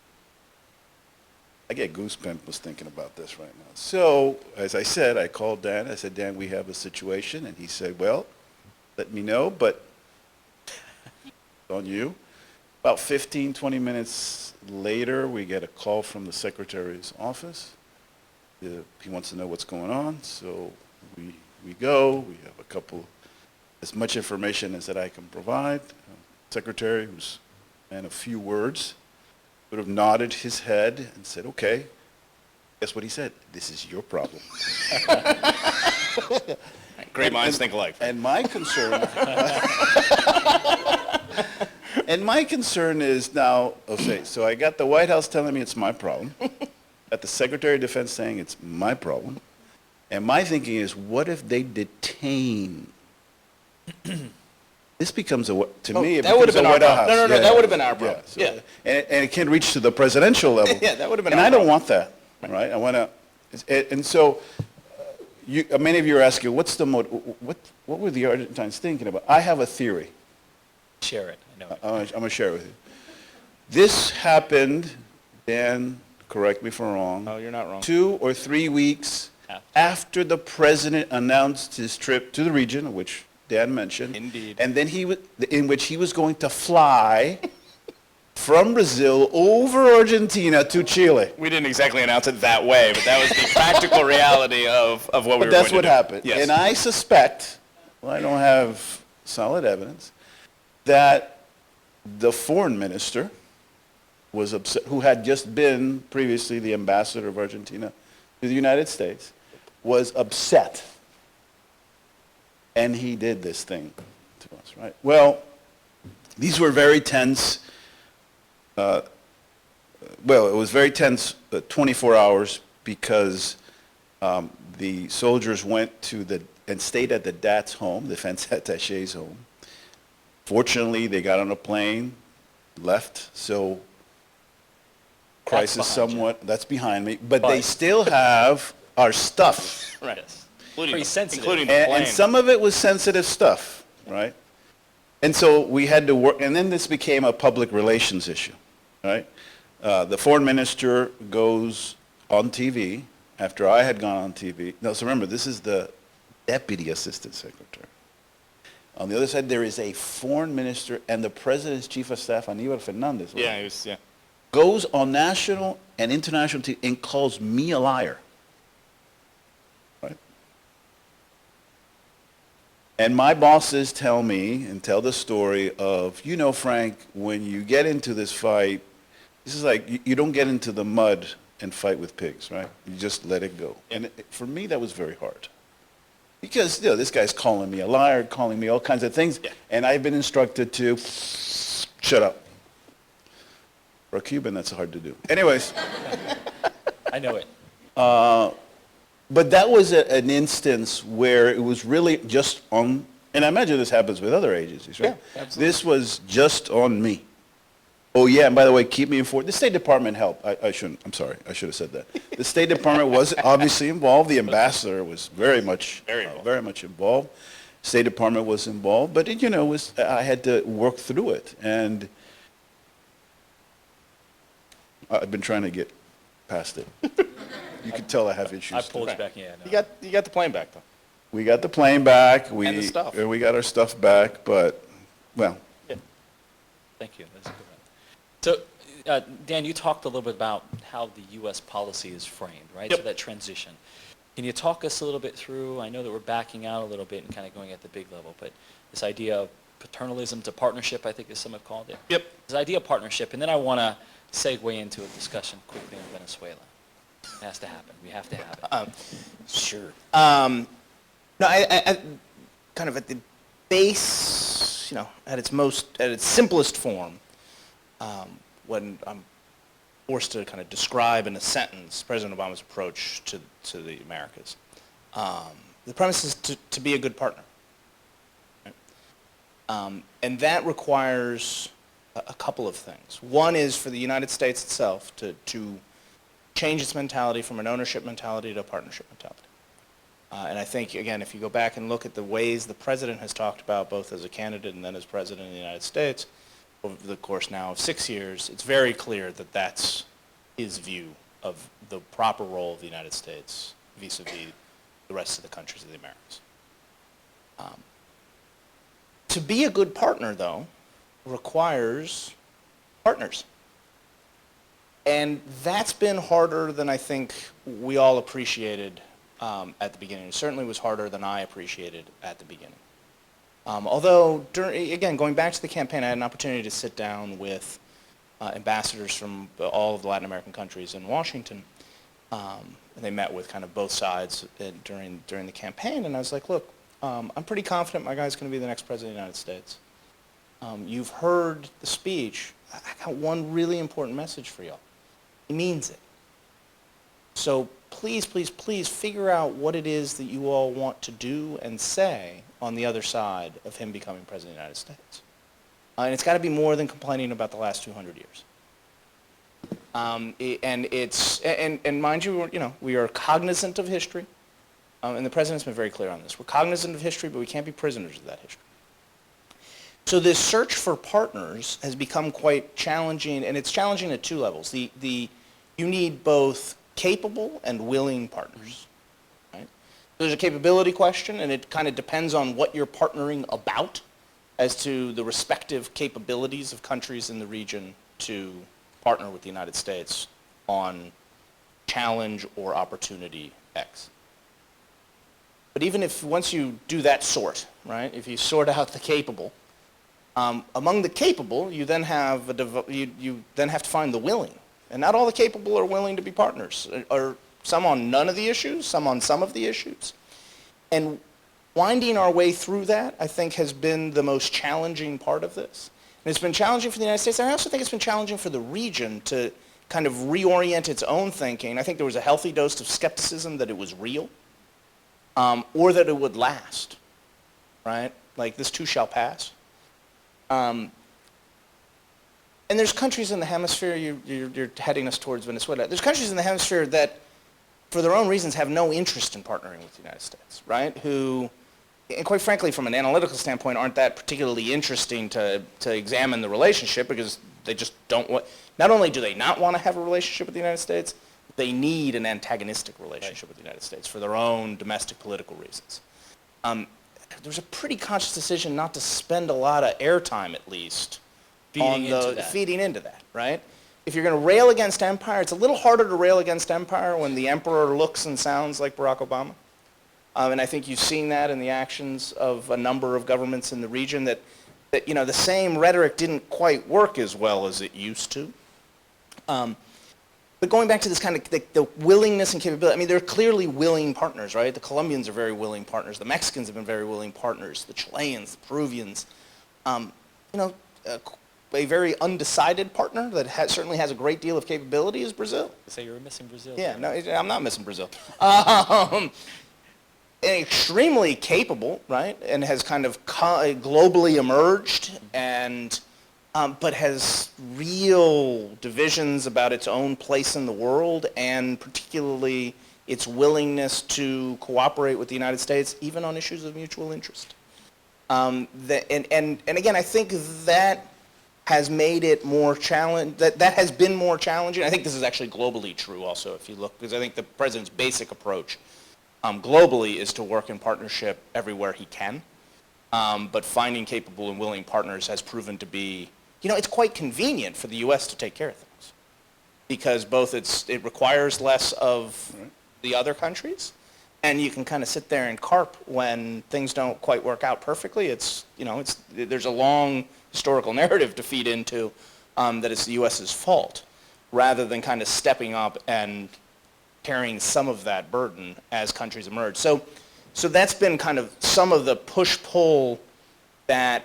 I get goosebumps thinking about this right now. So, as I said, I called Dan. I said, Dan, we have a situation. And he said, well, let me know, but it's on you. About 15, 20 minutes later, we get a call from the secretary's office. He wants to know what's going on. So we go. We have a couple, as much information as that I can provide. Secretary, who's a man of few words, would have nodded his head and said, okay. Guess what he said? This is your problem. Great minds think alike. And my concern, is now, okay, so I got the White House telling me it's my problem. Got the Secretary of Defense saying it's my problem. And my thinking is, what if they detain? This becomes to me, it that would becomes have been a our White House. problem. No, that would have been our problem. So- Yeah. And it can reach to the presidential level. Yeah, that would have been And our I don't problem. want that, right? I want to, and so, many of you are asking, what were the Argentines thinking about? I have a theory. Share it. I know it. I'm going to share it with you. This happened, Dan, correct me if I'm wrong. No, you're not wrong. 2 or 3 weeks after the president announced his trip to the region, which Dan mentioned. Indeed. And then in which he was going to fly from Brazil over Argentina to Chile. We didn't exactly announce it that way, but that was the practical reality of what we were But that's going what to do. happened. Yes. And I suspect, well, I don't have solid evidence, that the foreign minister was upset, who had just been previously the ambassador of Argentina to the United States, was upset. And he did this thing to us, right? Well, these were very tense. It was very tense 24 hours because the soldiers went and stayed at the DAT's home, defense attaché's home. Fortunately, they got on a plane, left, so crisis behind you. somewhat, that's behind me, but they still have our stuff. Right. Yes. Including Pretty the- sensitive. Including the And plane. some of it was sensitive stuff, right? And so we had to work, and then this became a public relations issue, right? The foreign minister goes on TV after I had gone on TV. Now, so remember, this is the deputy assistant secretary. On the other side, there is a foreign minister and the president's chief of staff, Aníbal Fernández, Yeah, it was, yeah. goes on national and international TV and calls me a liar. Right? And my bosses tell me and tell the story of, Frank, when you get into this fight, this is like you don't get into the mud and fight with pigs, right? You just let it go. And for me, that was very hard. Because, this guy's calling me a liar, calling me all kinds of things, and I've been instructed to shut up. For a Cuban, that's hard to do. Anyways, I know it. but that was an instance where it was really just on, and I imagine this happens with other agencies, right? Yeah, absolutely. This was just on me. Oh, yeah, and by the way, keep me informed. The State Department helped. I'm sorry, I should have said that. The State Department was obviously involved. The ambassador was very much involved. State Department was involved, but I had to work through it. And I've been trying to get past it. You can tell I have issues. I pulled you back. Yeah. No. You got the plane back, though. We got the plane back. And the stuff. We got our stuff back, but, well, Thank you. That's a good one. So, Dan, you talked a little bit about how the U.S. policy is framed, right? Yep. So that transition. Can you talk us a little bit through, I know that we're backing out a little bit and kind of going at the big level, but this idea of paternalism to partnership, I think as some have called it. Yep. This idea of partnership, and then I want to segue into a discussion quickly on Venezuela. It has to happen. We have to have it. Sure. No, I kind of at the base, at its simplest form, when I'm forced to kind of describe in a sentence President Obama's approach to the Americas. The premise is to be a good partner. Right? And that requires a couple of things. One is for the United States itself to change its mentality from an ownership mentality to a partnership mentality. And I think, again, if you go back and look at the ways the president has talked about, both as a candidate and then as president of the United States, over the course now of 6 years, it's very clear that that's his view of the proper role of the United States vis-a-vis the rest of the countries of the Americas. To be a good partner, though, requires partners. And that's been harder than I think we all appreciated at the beginning. It certainly was harder than I appreciated at the beginning. Although, again, going back to the campaign, I had an opportunity to sit down with ambassadors from all of the Latin American countries in Washington. And they met with kind of both sides during the campaign. And I was like, look, I'm pretty confident my guy's going to be the next president of the United States. You've heard the speech. I got one really important message for y'all. He means it. So please, please, please figure out what it is that you all want to do and say on the other side of him becoming president of the United States. And it's got to be more than complaining about the last 200 years. And mind you, we are cognizant of history, and the president's been very clear on this. We're cognizant of history, but we can't be prisoners of that history. So this search for partners has become quite challenging, and it's challenging at two levels. You need both capable and willing partners. Right? There's a capability question, and it kind of depends on what you're partnering about as to the respective capabilities of countries in the region to partner with the United States on challenge or opportunity X. But even if once you do that sort, right, if you sort out the capable, among the capable, you then have you then have to find the willing. And not all the capable are willing to be partners, or some on none of the issues, some on some of the issues. And winding our way through that, I think, has been the most challenging part of this. And it's been challenging for the United States, and I also think it's been challenging for the region to kind of reorient its own thinking. I think there was a healthy dose of skepticism that it was real, or that it would last, right? Like, this too shall pass. And there's countries in the hemisphere, you're heading us towards Venezuela. There's countries in the hemisphere that, for their own reasons, have no interest in partnering with the United States, right? Who, and quite frankly, from an analytical standpoint, aren't that particularly interesting to examine the relationship, because they just don't want, not only do they not want to have a relationship with the United States, they need an antagonistic relationship with the United States for their own domestic political reasons. There was a pretty conscious decision not to spend a lot of airtime, at least, feeding into that, right? If you're going to rail against empire, it's a little harder to rail against empire when the emperor looks and sounds like Barack Obama. And I think you've seen that in the actions of a number of governments in the region that the same rhetoric didn't quite work as well as it used to. But going back to this kind of the willingness and capability, I mean, they're clearly willing partners, right? The Colombians are very willing partners. The Mexicans have been very willing partners. The Chileans, the Peruvians. A very undecided partner that certainly has a great deal of capability is Brazil. So you were missing Brazil. Yeah, no, I'm not missing Brazil. And extremely capable, right? And has kind of globally emerged, and but has real divisions about its own place in the world, and particularly its willingness to cooperate with the United States, even on issues of mutual interest. And again, I think that has made it more challenging. That has been more challenging. I think this is actually globally true also, if you look, because I think the president's basic approach globally is to work in partnership everywhere he can. But finding capable and willing partners has proven to be, it's quite convenient for the U.S. to take care of things, because both it requires less of the other countries, and you can kind of sit there and carp when things don't quite work out perfectly. There's a long historical narrative to feed into that it's the U.S.'s fault, rather than kind of stepping up and carrying some of that burden as countries emerge. So that's been kind of some of the push-pull that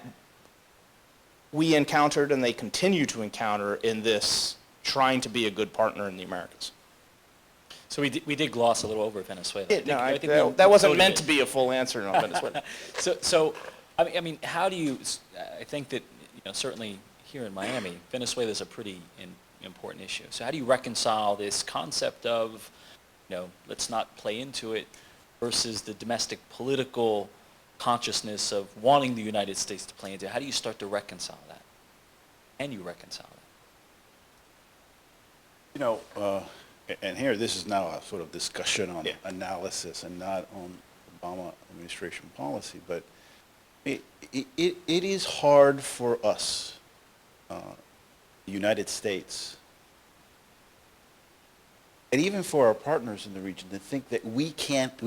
we encountered and they continue to encounter in this trying to be a good partner in the Americas. So we did gloss a little over Venezuela. That wasn't meant to be a full answer on Venezuela. So, I mean, how do you? I think that certainly here in Miami, Venezuela is a pretty important issue. So how do you reconcile this concept of, let's not play into it, versus the domestic political consciousness of wanting the United States to play into it? How do you start to reconcile that? Can you reconcile that? And here, this is now a sort of discussion on analysis and not on Obama administration policy, but it is hard for us, the United States, and even for our partners in the region, to think that we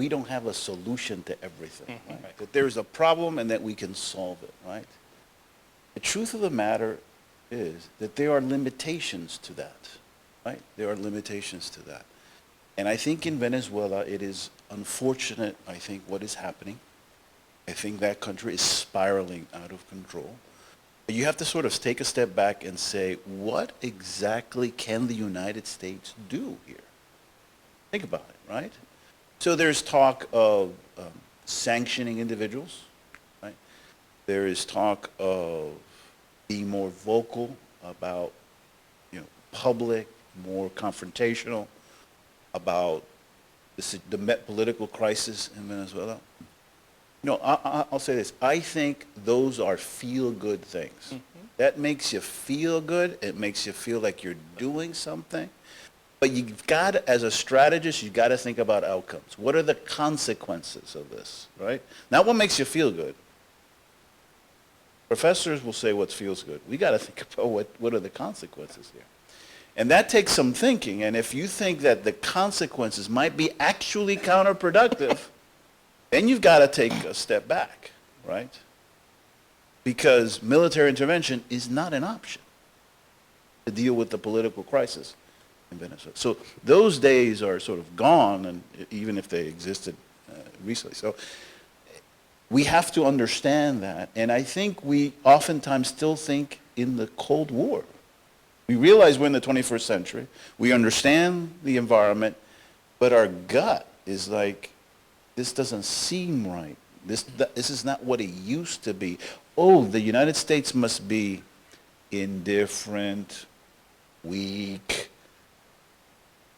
don't have a solution to everything, right? That there's a problem and that we can solve it, right? The truth of the matter is that there are limitations to that, right? There are limitations to that. And I think in Venezuela, it is unfortunate, I think, what is happening. I think that country is spiraling out of control. You have to sort of take a step back and say, what exactly can the United States do here? Think about it, right? So there's talk of sanctioning individuals, right? There is talk of being more vocal about, public, more confrontational about the political crisis in Venezuela. I'll say this. I think those are feel-good things. That makes you feel good. It makes you feel like you're doing something. But you've got to, as a strategist, you've got to think about outcomes. What are the consequences of this, right? Not what makes you feel good. Professors will say what feels good. We got to think about what are the consequences here. And that takes some thinking. And if you think that the consequences might be actually counterproductive, then you've got to take a step back, right? Because military intervention is not an option to deal with the political crisis in Venezuela. So those days are sort of gone, and even if they existed recently. So we have to understand that. And I think we oftentimes still think in the Cold War. We realize we're in the 21st century. We understand the environment, but our gut is like, this doesn't seem right. This is not what it used to be. Oh, the United States must be indifferent, weak.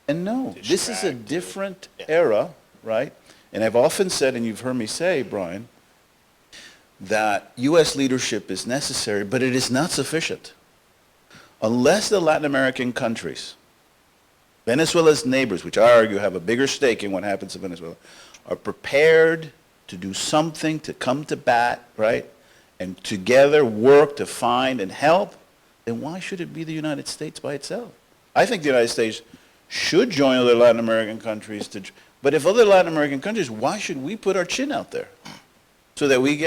And no, this is a different era, right? And I've often said, and you've heard me say, Brian, that U.S. leadership is necessary, but it is not sufficient. Unless the Latin American countries, Venezuela's neighbors, which I argue have a bigger stake in what happens in Venezuela, are prepared to do something, to come to bat, right? And together work to find and help, then why should it be the United States by itself? I think the United States should join other Latin American countries but if other Latin American countries, why should we put our chin out there? So that we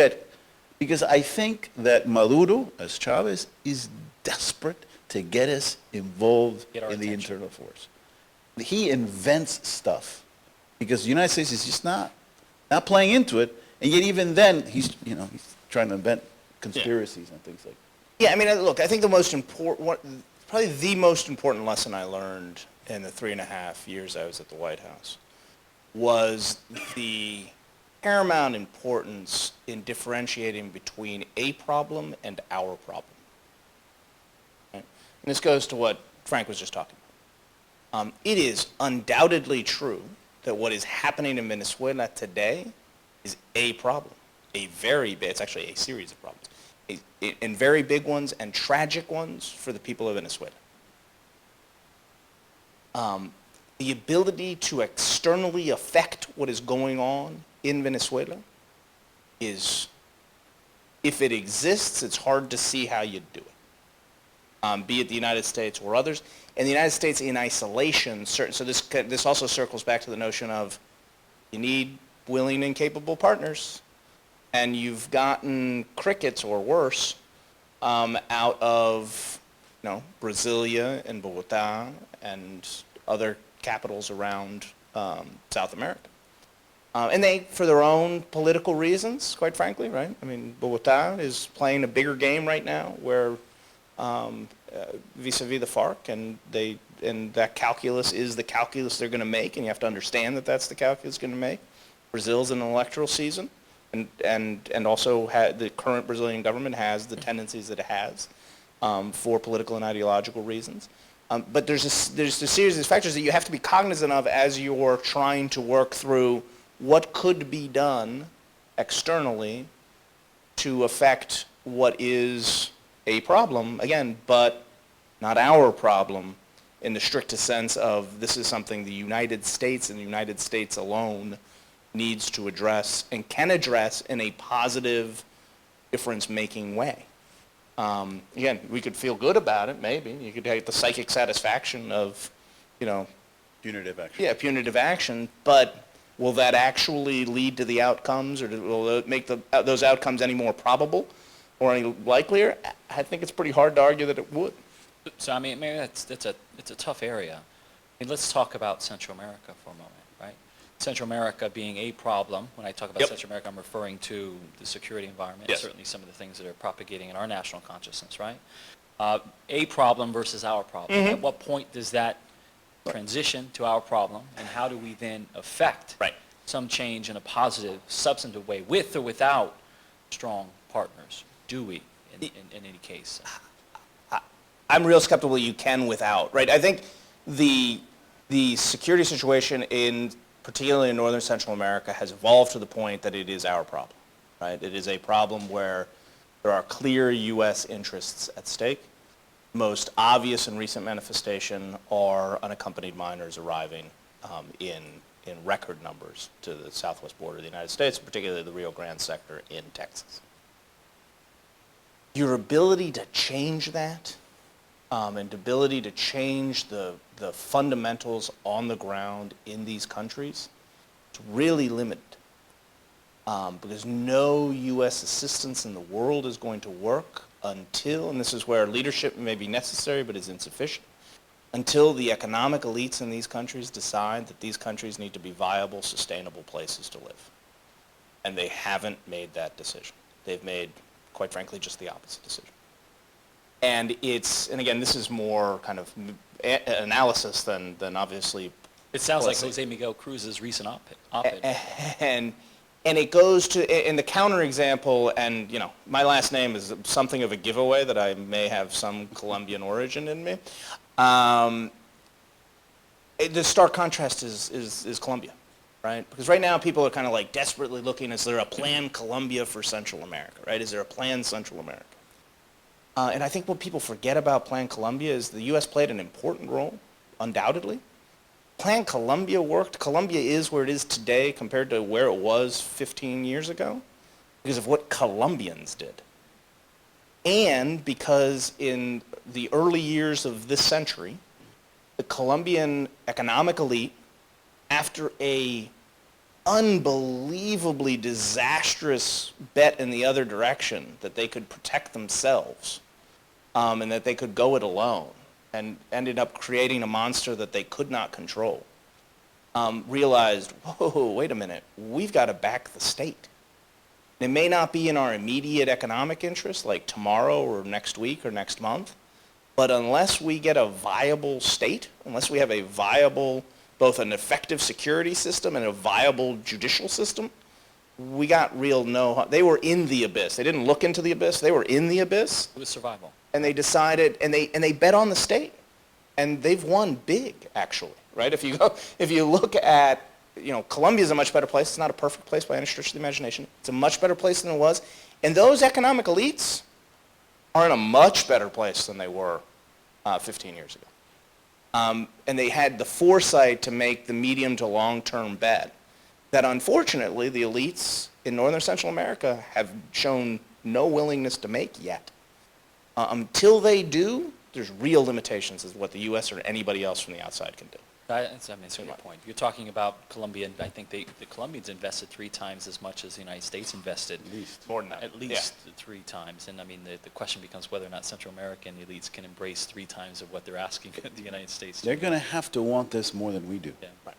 because I think that Maduro, as Chavez, is desperate to get us involved in the internal force. He invents stuff because the United States is just not playing into it, and yet even then he's trying to invent conspiracies and things like that. Yeah, I mean, look, I think probably the most important lesson I learned in the 3.5 years I was at the White House was the paramount importance in differentiating between a problem and our problem. Right? And this goes to what Frank was just talking about. It is undoubtedly true that what is happening in Venezuela today is a problem. It's actually a series of problems. And very big ones and tragic ones for the people of Venezuela. The ability to externally affect what is going on in Venezuela is, if it exists, it's hard to see how you do it. Be it the United States or others. And the United States in isolation, so this also circles back to the notion of you need willing and capable partners. And you've gotten crickets or worse out of Brasilia and Bogota and other capitals around South America. And they, for their own political reasons, quite frankly, right? I mean, Bogota is playing a bigger game right now where vis-a-vis the FARC, and and that calculus is the calculus they're going to make, and you have to understand that that's the calculus going to make. Brazil's in an electoral season, and also the current Brazilian government has the tendencies that it has for political and ideological reasons. But there's a series of factors that you have to be cognizant of as you're trying to work through what could be done externally to affect what is a problem, again, but not our problem in the strictest sense of this is something the United States and the United States alone needs to address and can address in a positive, difference-making way. Again, we could feel good about it, maybe. You could have the psychic satisfaction of, Punitive action. yeah, punitive action, but will that actually lead to the outcomes, or will it make those outcomes any more probable or any likelier? I think it's pretty hard to argue that it would. So, I mean, maybe it's a tough area. I mean, let's talk about Central America for a moment, right? Central America being a problem. When I talk about Yep. Central America, I'm referring to the security environment, Yes. certainly some of the things that are propagating in our national consciousness, right? A problem versus our problem. Mm-hmm. At what point does that transition to our problem, and how do we then affect Right. some change in a positive, substantive way, with or without strong partners? Do we, in any case? I'm real skeptical you can without, right? I think the security situation particularly in northern Central America has evolved to the point that it is our problem, right? It is a problem where there are clear U.S. interests at stake. Most obvious and recent manifestation are unaccompanied minors arriving in record numbers to the southwest border of the United States, particularly the Rio Grande sector in Texas. Your ability to change that and ability to change the fundamentals on the ground in these countries is really limited. Because no U.S. assistance in the world is going to work until, and this is where leadership may be necessary but is insufficient, until the economic elites in these countries decide that these countries need to be viable, sustainable places to live. And they haven't made that decision. They've made, quite frankly, just the opposite decision. And again, this is more kind of analysis than obviously. It sounds like policy. Jose Miguel Cruz's recent op-ed. And it goes to, in the counterexample, and my last name is something of a giveaway that I may have some Colombian origin in me. The stark contrast is Colombia, right? Because right now people are kind of like desperately looking, is there a plan Colombia for Central America, right? Is there a plan Central America? And I think what people forget about Plan Colombia is the U.S. played an important role, undoubtedly. Plan Colombia worked. Colombia is where it is today compared to where it was 15 years ago because of what Colombians did. And because in the early years of this century, the Colombian economic elite, after a unbelievably disastrous bet in the other direction that they could protect themselves and that they could go it alone, and ended up creating a monster that they could not control, realized, whoa, wait a minute, we've got to back the state. It may not be in our immediate economic interest, like tomorrow or next week or next month, but unless we get a viable state, unless we have a viable, both an effective security system and a viable judicial system, we got real they were in the abyss. They didn't look into the abyss, they were in the abyss. It was survival. And they decided, and they bet on the state, and they've won big, actually, right? If you look at, Colombia is a much better place. It's not a perfect place by any stretch of the imagination. It's a much better place than it was, and those economic elites are in a much better place than they were 15 years ago. And they had the foresight to make the medium to long-term bet that, unfortunately, the elites in northern Central America have shown no willingness to make yet. Until they do, there's real limitations as to what the U.S. or anybody else from the outside can do. That's a good point. You're talking about Colombia, and I think the Colombians invested 3 times as much as the United States invested. At least. More than that. At least 3 times. And I mean, the question becomes whether or not Central American elites can embrace 3 times of what they're asking the United States to They're do. going to have to want this more than we do. Yeah.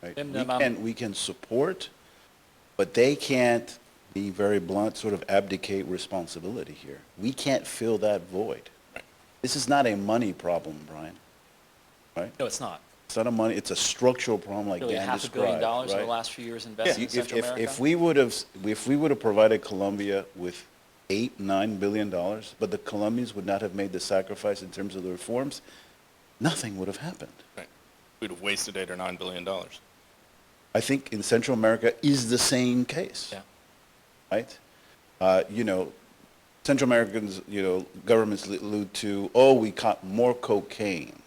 Right? And, We can support, but they can't, be very blunt, sort of abdicate responsibility here. We can't fill that void. This is not a money problem, Brian. right? No, it's not. It's not a money, it's a structural problem like Really, Dan $500 million described, in the right? last few years invested in Central America? If we would have provided Colombia with $8-9 billion, but the Colombians would not have made the sacrifice in terms of the reforms, nothing would have happened. Right. We'd have wasted $8 or $9 billion. I think in Central America is the same case, Yeah. right? Central Americans, governments allude to, oh, we caught more cocaine,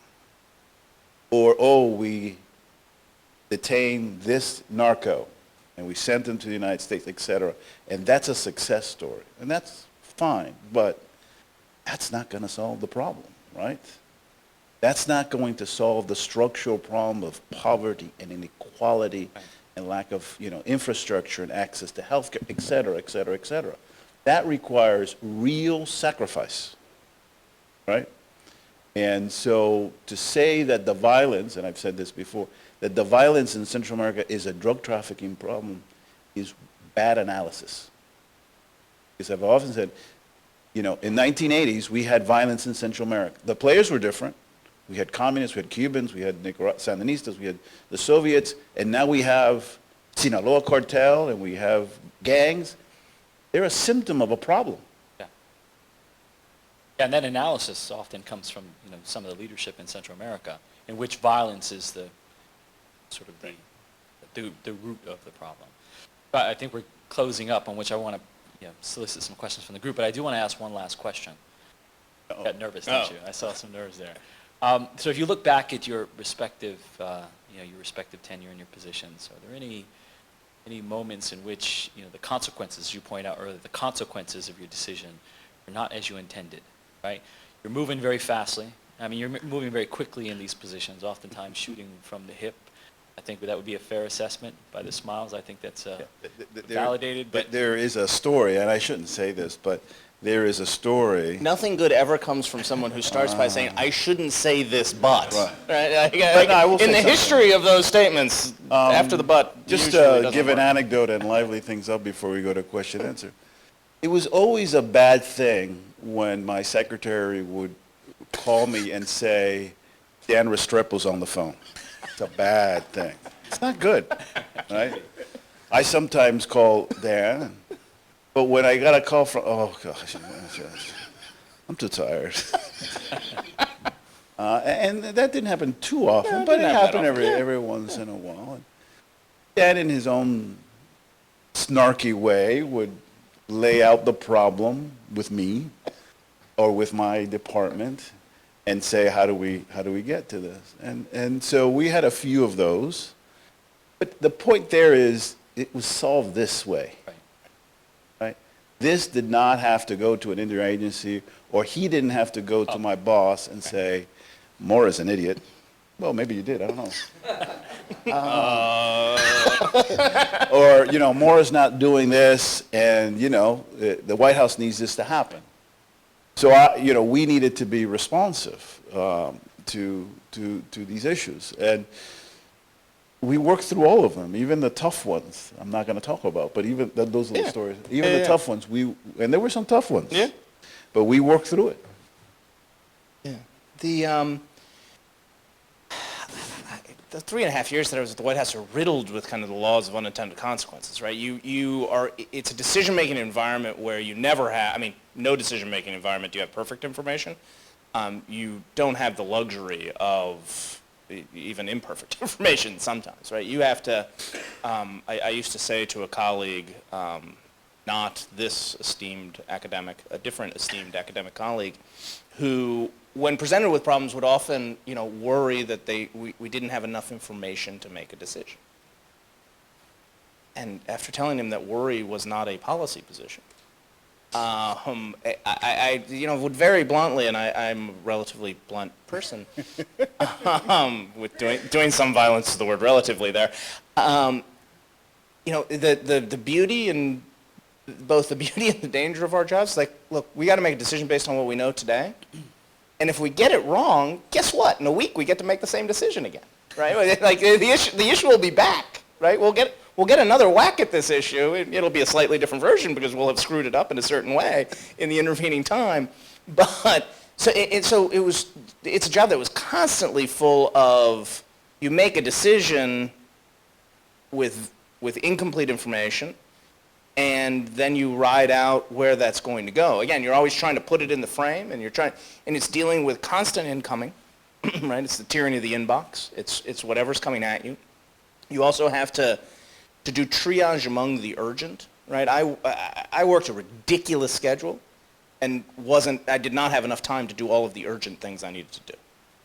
or, oh, we detained this narco, and we sent them to the United States, et cetera. And that's a success story. And that's fine, but that's not going to solve the problem, right? That's not going to solve the structural problem of poverty and inequality and lack of, infrastructure and access to healthcare, et cetera, et cetera, et cetera. That requires real sacrifice, right? And so to say that the violence, and I've said this before, that the violence in Central America is a drug trafficking problem is bad analysis. Because I've often said, in 1980s, we had violence in Central America. The players were different. We had communists, we had Cubans, we had Sandinistas, we had the Soviets, and now we have Sinaloa cartel and we have gangs. They're a symptom of a problem. Yeah. And that analysis often comes from some of the leadership in Central America, in which violence is the sort of the root of the problem. But I think we're closing up, on which I want to solicit some questions from the group. But I do want to ask one last question. You got nervous, didn't you? I saw some nerves there. So if you look back at your respective tenure and your positions, are there any moments in which the consequences, as you point out earlier, the consequences of your decision are not as you intended, right? You're moving very fastly. I mean, you're moving very quickly in these positions, oftentimes shooting from the hip. I think that would be a fair assessment by the smiles. I think that's validated. But there is a story, and I shouldn't say this, but there is a story. Nothing good ever comes from someone who starts by saying, I shouldn't say this but. Right. Right? no, I will say in the something. history of those statements, after the but, Just usually to doesn't give an work. anecdote and lively things up before we go to question and answer. It was always a bad thing when my secretary would call me and say, Dan Restrepo's on the phone. It's a bad thing. It's not good, right? I sometimes call Dan, but when I got a call from, oh gosh, I'm too tired. And that didn't happen too often, but it happened every once in a while. Dan, in his own snarky way, would lay out the problem with me or with my department and say, how do we get to this? And so we had a few of those. But the point there is, it was solved this way. Right? This did not have to go to an interagency, or he didn't have to go to my boss and say, Maura's an idiot. Well, maybe you did, I don't know. Or, Maura's not doing this, and, the White House needs this to happen. So, we needed to be responsive to these issues. And we worked through all of them, even the tough ones. I'm not going to talk about, but even those little stories, even the tough ones, and there were some tough ones. Yeah. But we worked through it. Yeah. The 3.5 years that I was at the White House are riddled with kind of the laws of unintended consequences, right? It's a decision-making environment where you never have, no decision-making environment do you have perfect information. You don't have the luxury of even imperfect information sometimes, right? You have to, I used to say to a colleague, not this esteemed academic, a different esteemed academic colleague, who, when presented with problems, would often, worry that we didn't have enough information to make a decision. And after telling him that worry was not a policy position, I would very bluntly, and I'm a relatively blunt person, with doing some violence to the word relatively there, the beauty and both the beauty and the danger of our jobs, look, we got to make a decision based on what we know today. And if we get it wrong, guess what? In a week, we get to make the same decision again, right? Like the issue will be back, right? We'll get another whack at this issue. It'll be a slightly different version because we'll have screwed it up in a certain way in the intervening time. But It's a job that was constantly full of, you make a decision with incomplete information, and then you ride out where that's going to go. Again, you're always trying to put it in the frame, and it's dealing with constant incoming, right? It's the tyranny of the inbox. It's whatever's coming at you. You also have to do triage among the urgent, right? I worked a ridiculous schedule, and I did not have enough time to do all of the urgent things I needed to do,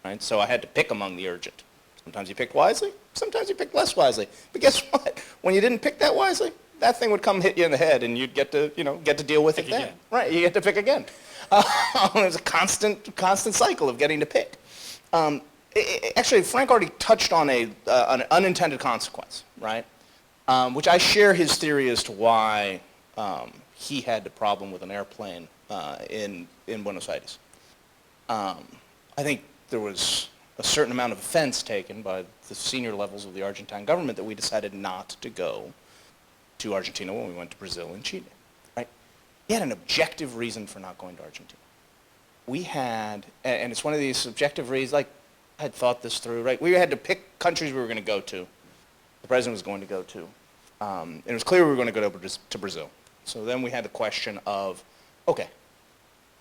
right? So I had to pick among the urgent. Sometimes you picked wisely, sometimes you picked less wisely. But guess what? When you didn't pick that wisely, that thing would come hit you in the head, and you'd get to deal with it then. Again. Right, you get to pick again. There's a constant cycle of getting to pick. Actually, Frank already touched on an unintended consequence, right? Which I share his theory as to why he had the problem with an airplane in Buenos Aires. I think there was a certain amount of offense taken by the senior levels of the Argentine government that we decided not to go to Argentina when we went to Brazil and Chile, right? He had an objective reason for not going to Argentina. We had, and it's one of these subjective reasons, like I had thought this through, right? We had to pick countries we were going to go to, the president was going to go to. And it was clear we were going to go to Brazil. So then we had the question of, okay,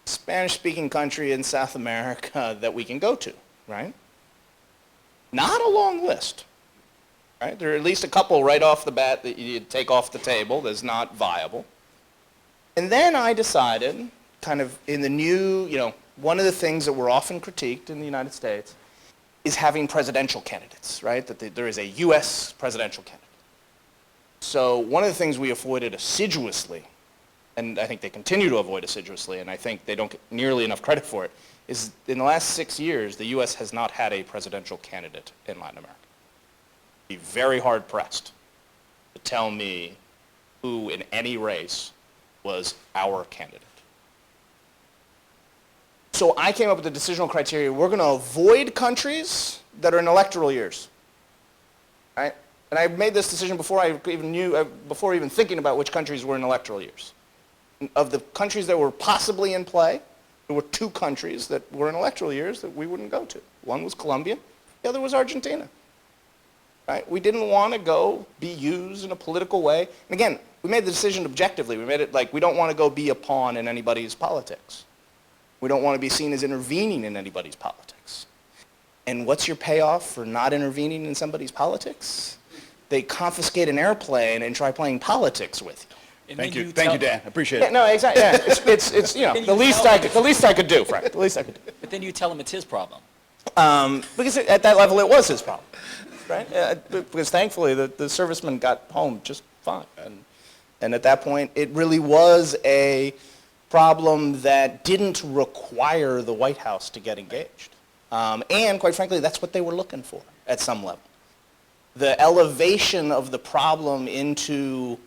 Spanish-speaking country in South America that we can go to, right? Not a long list, right? There are at least a couple right off the bat that you take off the table that's not viable. And then I decided, kind of in the new, one of the things that were often critiqued in the United States is having presidential candidates, right? That there is a U.S. presidential candidate. So one of the things we avoided assiduously, and I think they continue to avoid assiduously, and I think they don't get nearly enough credit for it, is in the last 6 years, the U.S. has not had a presidential candidate in Latin America. Be very hard-pressed to tell me who in any race was our candidate. So I came up with the decisional criteria. We're going to avoid countries that are in electoral years, right? And I made this decision before I even thinking about which countries were in electoral years. Of the countries that were possibly in play, there were 2 countries that were in electoral years that we wouldn't go to. One was Colombia, the other was Argentina. Right? We didn't want to go be used in a political way. And again, we made the decision objectively. We made it like we don't want to go be a pawn in anybody's politics. We don't want to be seen as intervening in anybody's politics. And what's your payoff for not intervening in somebody's politics? They confiscate an airplane and try playing politics with you. And Thank then you, Dan. I appreciate it. Yeah, no, exactly. Yeah, it's the least I could do, Frank. The least I could do. But then you tell him it's his problem. Because at that level, it was his problem, right? Because thankfully, the serviceman got home just fine, and at that point, it really was a problem that didn't require the White House to get engaged, and quite frankly, that's what they were looking for at some level. The elevation of the problem into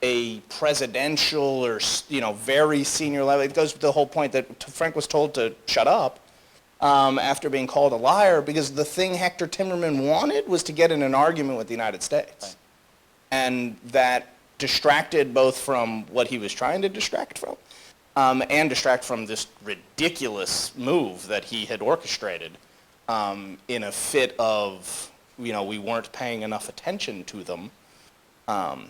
a presidential or very senior level. It goes to the whole point that Frank was told to shut up after being called a liar because the thing Hector Timmerman wanted was to get in an argument with the United States. Right. And that distracted both from what he was trying to distract from and distract from this ridiculous move that he had orchestrated in a fit of, we weren't paying enough attention to them.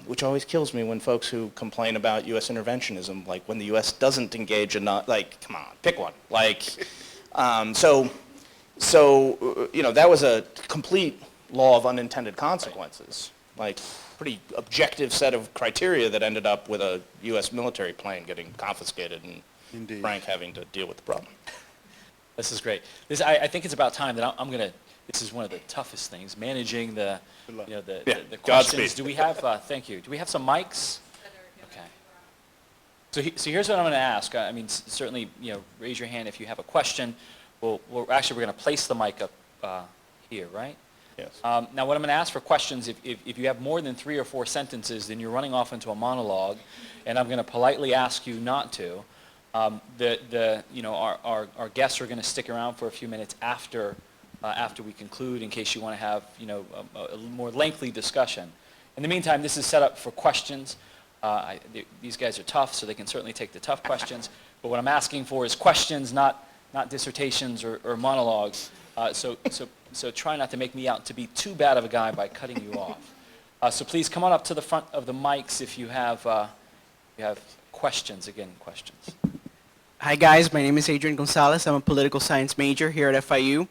Which always kills me when folks who complain about U.S. interventionism, like when the U.S. doesn't engage enough, like, come on, pick one. Like, so that was a complete law of unintended consequences, like pretty objective set of criteria that ended up with a U.S. military plane getting confiscated and Indeed. Frank having to deal with the problem. This is great. I think it's about time that I'm going to, this is one of the toughest things, managing the questions. Godspeed. Do we have, thank you, do we have some mics? Okay. So here's what I'm going to ask. I mean, certainly, raise your hand if you have a question. We're going to place the mic up here, right? Yes. Now, what I'm going to ask for questions, if you have more than 3 or 4 sentences, then you're running off into a monologue, and I'm going to politely ask you not to. Our guests are going to stick around for a few minutes after we conclude in case you want to have, a more lengthy discussion. In the meantime, this is set up for questions. These guys are tough, so they can certainly take the tough questions. But what I'm asking for is questions, not not dissertations or monologues. So try not to make me out to be too bad of a guy by cutting you off. So please come on up to the front of the mics if you have questions. Again, questions. Hi guys, my name is Adrian Gonzalez. I'm a political science major here at FIU.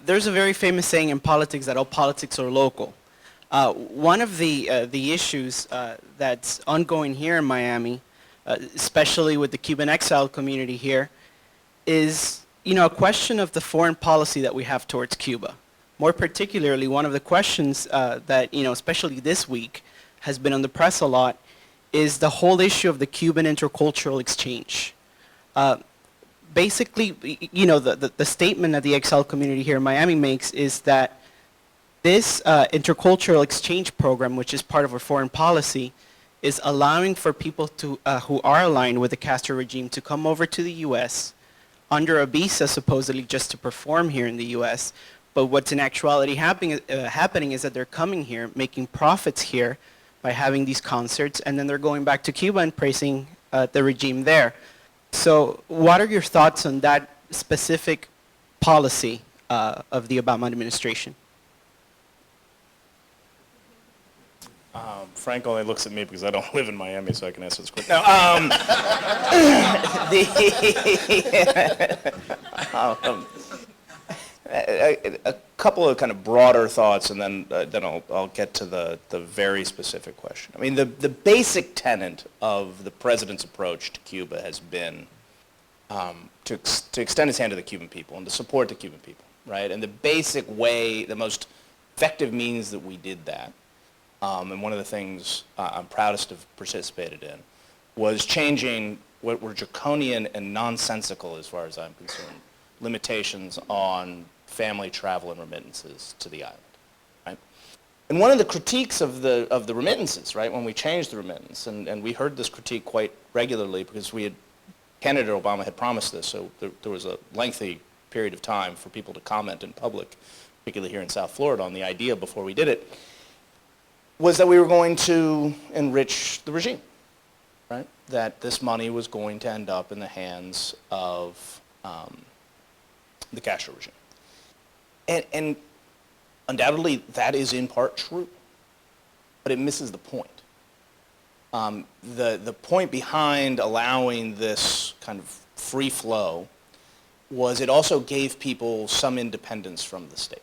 There's a very famous saying in politics that all politics are local. One of the issues that's ongoing here in Miami, especially with the Cuban exile community here, is a question of the foreign policy that we have towards Cuba. More particularly, one of the questions that especially this week has been on the press a lot is the whole issue of the Cuban intercultural exchange. Basically, the statement that the exile community here in Miami makes is that this intercultural exchange program, which is part of our foreign policy, is allowing for people to, who are aligned with the Castro regime to come over to the U.S. under a visa, supposedly just to perform here in the U.S. But what's in actuality happening is that they're coming here, making profits here by having these concerts, and then they're going back to Cuba and praising the regime there. So what are your thoughts on that specific policy of the Obama administration? Frank only looks at me because I don't live in Miami, so I can answer this question. No, a couple of kind of broader thoughts, and then I'll get to the very specific question. I mean, the basic tenet of the president's approach to Cuba has been to extend his hand to the Cuban people and to support the Cuban people, right? And the basic way, the most effective means that we did that, and one of the things I'm proudest to have participated in, was changing what were draconian and nonsensical, as far as I'm concerned, limitations on family travel and remittances to the island, right? And one of the critiques of the remittances, right, when we changed the remittance, and we heard this critique quite regularly because candidate Obama had promised this, so there was a lengthy period of time for people to comment in public, particularly here in South Florida, on the idea before we did it, was that we were going to enrich the regime, right? That this money was going to end up in the hands of the Castro regime. And undoubtedly, that is in part true, but it misses the point. The point behind allowing this kind of free flow was it also gave people some independence from the state.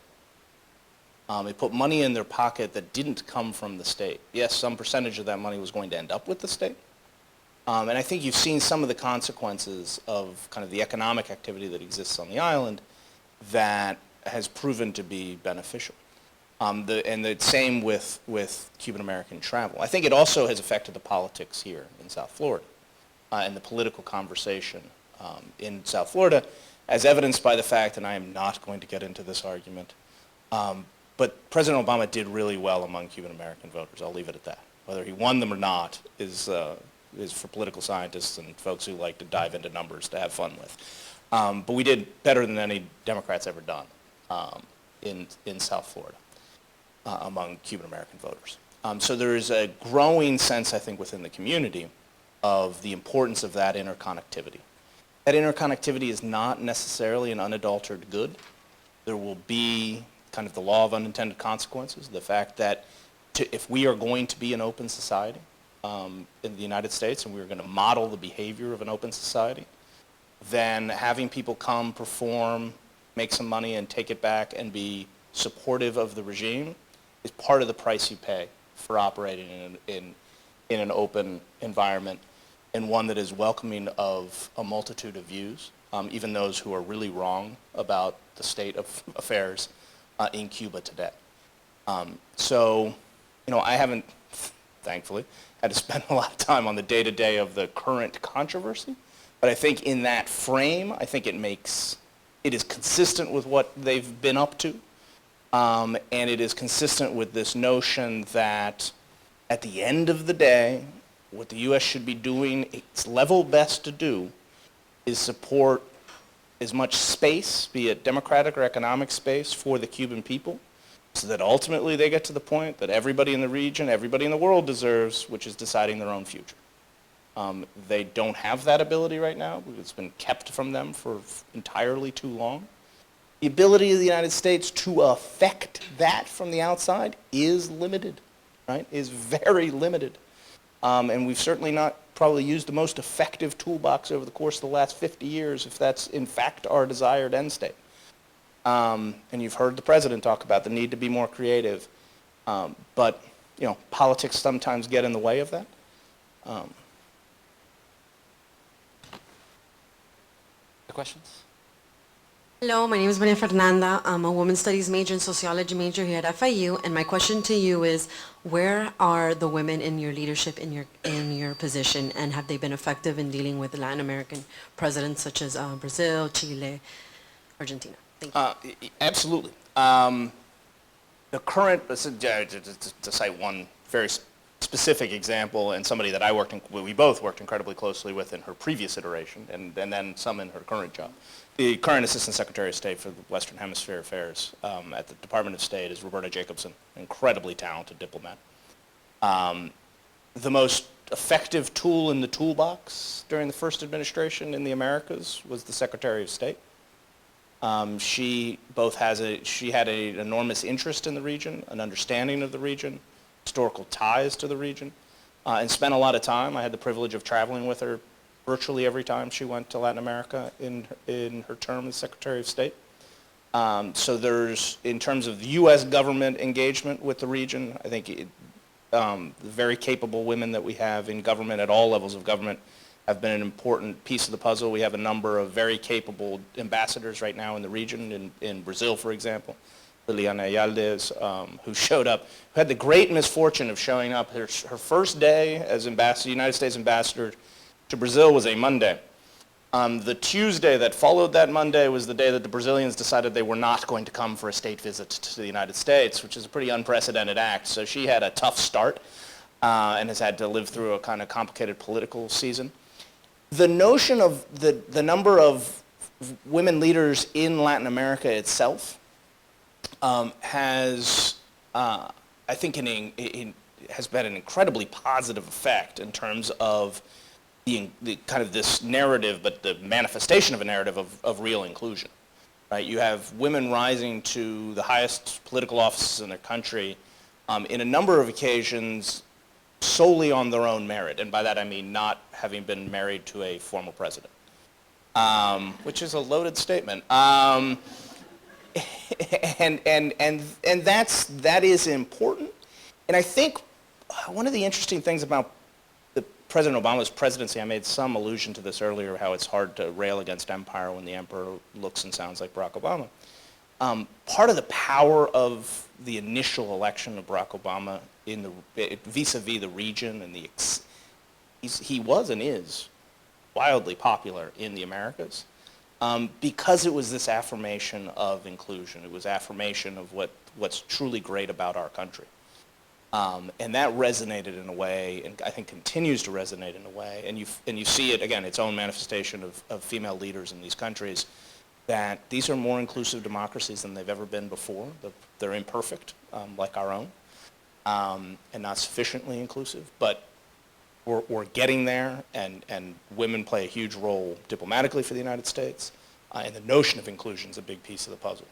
It put money in their pocket that didn't come from the state. Yes, some percentage of that money was going to end up with the state. And I think you've seen some of the consequences of kind of the economic activity that exists on the island that has proven to be beneficial. And the same with Cuban-American travel. I think it also has affected the politics here in South Florida and the political conversation in South Florida, as evidenced by the fact, and I am not going to get into this argument, but President Obama did really well among Cuban-American voters. I'll leave it at that. Whether he won them or not is for political scientists and folks who like to dive into numbers to have fun with. But we did better than any Democrats ever done in South Florida among Cuban-American voters. So there is a growing sense, I think, within the community of the importance of that interconnectivity. That interconnectivity is not necessarily an unadulterated good. There will be kind of the law of unintended consequences, the fact that if we are going to be an open society in the United States and we're going to model the behavior of an open society, then having people come, perform, make some money and take it back and be supportive of the regime is part of the price you pay for operating in an open environment and one that is welcoming of a multitude of views, even those who are really wrong about the state of affairs in Cuba today. So, I haven't, thankfully, had to spend a lot of time on the day-to-day of the current controversy, but I think in that frame, I think it is consistent with what they've been up to, and it is consistent with this notion that at the end of the day, what the U.S. should be doing its level best to do is support as much space, be it democratic or economic space, for the Cuban people, so that ultimately they get to the point that everybody in the region, everybody in the world deserves, which is deciding their own future. They don't have that ability right now. It's been kept from them for entirely too long. The ability of the United States to affect that from the outside is limited, right? Is very limited. And we've certainly not probably used the most effective toolbox over the course of the last 50 years if that's in fact our desired end state. And you've heard the president talk about the need to be more creative. But, you know, politics sometimes get in the way of that. Questions? Hello, my name is Maria Fernanda. I'm a women's studies major and sociology major here at FIU, and my question to you is, where are the women in your leadership in your position, and have they been effective in dealing with Latin American presidents such as Brazil, Chile, Argentina? Thank you. Absolutely. The current, to cite one very specific example, and somebody that we both worked incredibly closely with in her previous iteration, and then some in her current job. The current Assistant Secretary of State for the Western Hemisphere Affairs at the Department of State is Roberta Jacobson, incredibly talented diplomat. The most effective tool in the toolbox during the first administration in the Americas was the Secretary of State. She had an enormous interest in the region, an understanding of the region, historical ties to the region, and spent a lot of time. I had the privilege of traveling with her virtually every time she went to Latin America in her term as Secretary of State. So there's, in terms of U.S. government engagement with the region, I think the very capable women that we have in government at all levels of government have been an important piece of the puzzle. We have a number of very capable ambassadors right now in the region, in Brazil, for example. Liliana Yaldes, who showed up, who had the great misfortune of showing up. Her first day as United States ambassador to Brazil was a Monday. The Tuesday that followed that Monday was the day that the Brazilians decided they were not going to come for a state visit to the United States, which is a pretty unprecedented act. So she had a tough start and has had to live through a kind of complicated political season. The notion of the number of women leaders in Latin America itself has, I think, has been an incredibly positive effect in terms of the kind of this narrative, but the manifestation of a narrative of real inclusion. Right? You have women rising to the highest political offices in their country in a number of occasions solely on their own merit, and by that I mean not having been married to a former president, which is a loaded statement. And that is important. And I think one of the interesting things about President Obama's presidency, I made some allusion to this earlier, how it's hard to rail against empire when the emperor looks and sounds like Barack Obama. Part of the power of the initial election of Barack Obama vis-a-vis the region, and he was and is wildly popular in the Americas, because it was this affirmation of inclusion. It was affirmation of what's truly great about our country. And that resonated in a way, and I think continues to resonate in a way, and you see it, again, its own manifestation of female leaders in these countries, that these are more inclusive democracies than they've ever been before. They're imperfect, like our own, and not sufficiently inclusive, but we're getting there, and women play a huge role diplomatically for the United States, and the notion of inclusion is a big piece of the puzzle.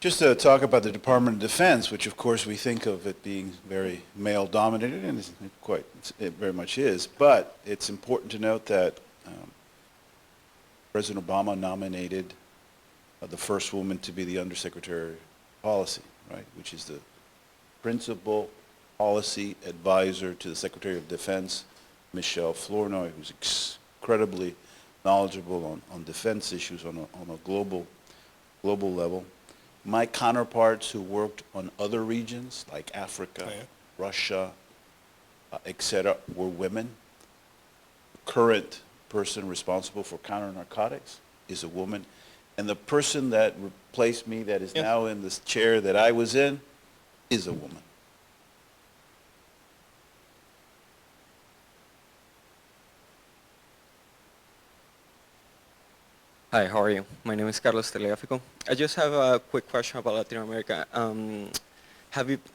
Just to talk about the Department of Defense, which of course we think of it being very male-dominated, and it very much is, but it's important to note that President Obama nominated the first woman to be the Undersecretary of Policy, right, which is the principal policy advisor to the Secretary of Defense, Michelle Flournoy, who's incredibly knowledgeable on defense issues on a global level. My counterparts who worked on other regions like Africa, Russia, etc., were women. The current person responsible for counter-narcotics is a woman. And the person that replaced me, that is now in this chair that I was in, is a woman. Hi, how are you? My name is Carlos Telegafico. I just have a quick question about Latin America.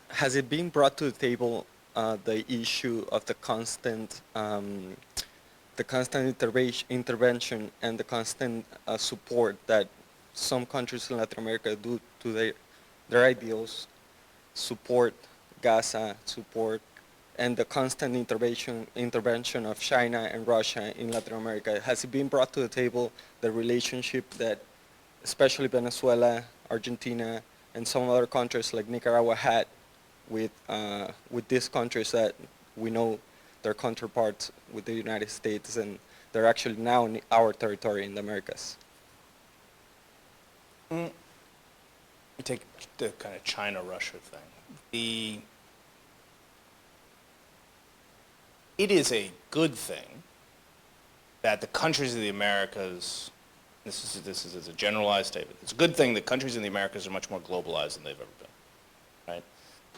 Has it been brought to the table the issue of the constant intervention and the constant support that some countries in Latin America do to their ideals, support Gaza, support, and the constant intervention of China and Russia in Latin America. Has it been brought to the table, the relationship that especially Venezuela, Argentina, and some other countries like Nicaragua had with these countries that we know their counterparts with the United States, and they're actually now in our territory in the Americas? You take the kind of China-Russia thing. It is a good thing that the countries of the Americas, this is a generalized statement, it's a good thing that countries in the Americas are much more globalized than they've ever been, right?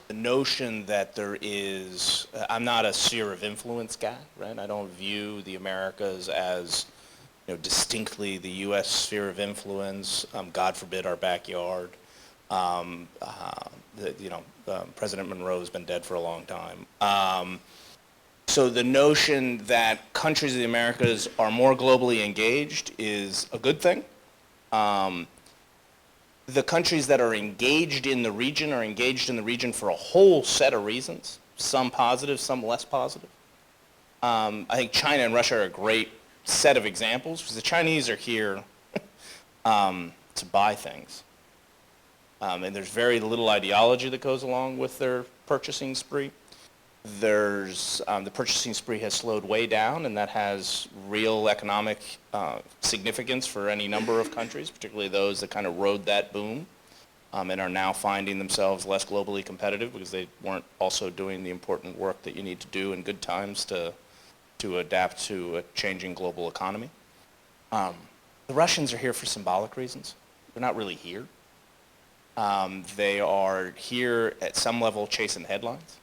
The notion that there is, I'm not a sphere of influence guy, right? I don't view the Americas as, distinctly the U.S. sphere of influence. God forbid our backyard. President Monroe has been dead for a long time. So the notion that countries of the Americas are more globally engaged is a good thing. The countries that are engaged in the region are engaged in the region for a whole set of reasons, some positive, some less positive. I think China and Russia are a great set of examples because the Chinese are here to buy things. And there's very little ideology that goes along with their purchasing spree. The purchasing spree has slowed way down, and that has real economic significance for any number of countries, particularly those that kind of rode that boom and are now finding themselves less globally competitive because they weren't also doing the important work that you need to do in good times to adapt to a changing global economy. The Russians are here for symbolic reasons. They're not really here. They are here at some level chasing headlines.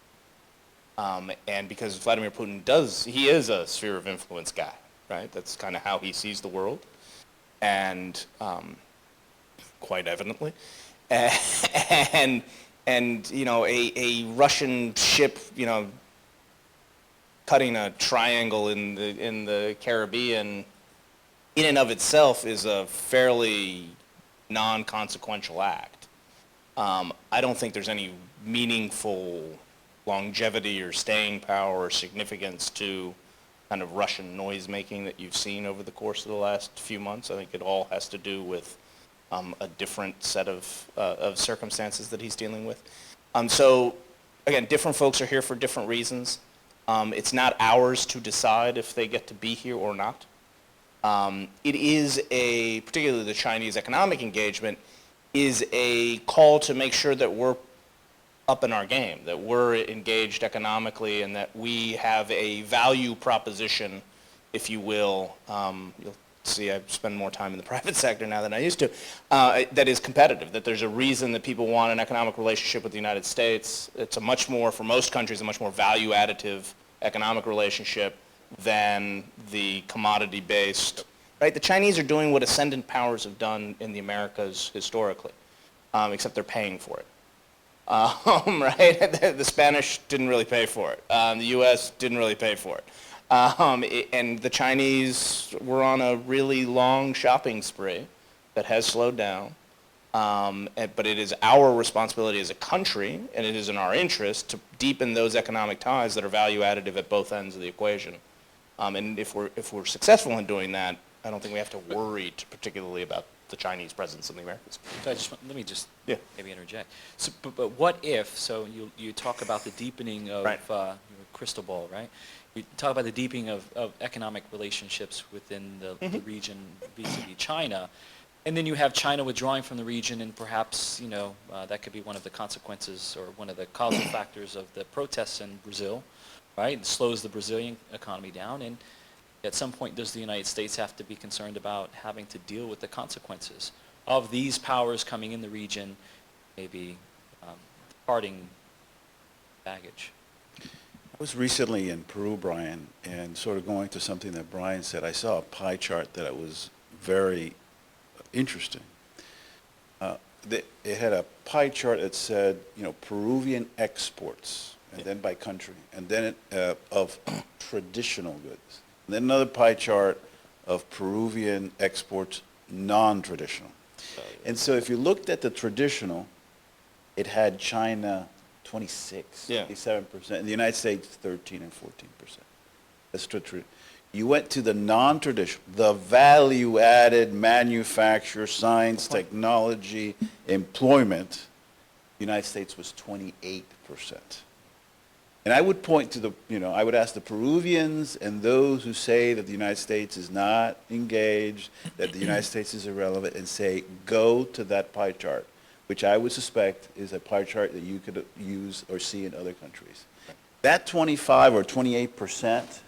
And because Vladimir Putin he is a sphere of influence guy, right? That's kind of how he sees the world. And quite evidently. And a Russian ship, cutting a triangle in the Caribbean in and of itself is a fairly non-consequential act. I don't think there's any meaningful longevity or staying power or significance to kind of Russian noise-making that you've seen over the course of the last few months. I think it all has to do with a different set of circumstances that he's dealing with. So, again, different folks are here for different reasons. It's not ours to decide if they get to be here or not. It is particularly the Chinese economic engagement, is a call to make sure that we're up in our game, that we're engaged economically and that we have a value proposition, if you will. You'll see I spend more time in the private sector now than I used to, that is competitive, that there's a reason that people want an economic relationship with the United States. It's for most countries, a much more value additive economic relationship than the commodity-based, right? The Chinese are doing what ascendant powers have done in the Americas historically, except they're paying for it. Right? The Spanish didn't really pay for it. The U.S. didn't really pay for it. And the Chinese were on a really long shopping spree that has slowed down. But it is our responsibility as a country, and it is in our interest to deepen those economic ties that are value additive at both ends of the equation. And if we're successful in doing that, I don't think we have to worry particularly about the Chinese presence in the Americas. So let me just maybe interject. So, but what if, so you talk about the deepening of Right. Your crystal ball, right? You talk about the deepening of economic relationships within the region vis-a-vis China, and then you have China withdrawing from the region, and perhaps, that could be one of the consequences or one of the causal factors of the protests in Brazil, right? It slows the Brazilian economy down, and at some point, does the United States have to be concerned about having to deal with the consequences of these powers coming in the region, maybe departing baggage? I was recently in Peru, Brian, and sort of going to something that Brian said. I saw a pie chart that was very interesting. It had a pie chart that said, Peruvian exports and then by country, and then of traditional goods. And then another pie chart of Peruvian exports, non-traditional. And so if you looked at the traditional, it had China 26, Yeah. 27%, and the United States 13 and 14%. That's true. You went to the non-traditional, the value-added manufacture, science, technology, employment, the United States was 28%. And I would point to I would ask the Peruvians and those who say that the United States is not engaged, that the United States is irrelevant, and say, go to that pie chart, which I would suspect is a pie chart that you could use or see in other countries. That 25 or 28%,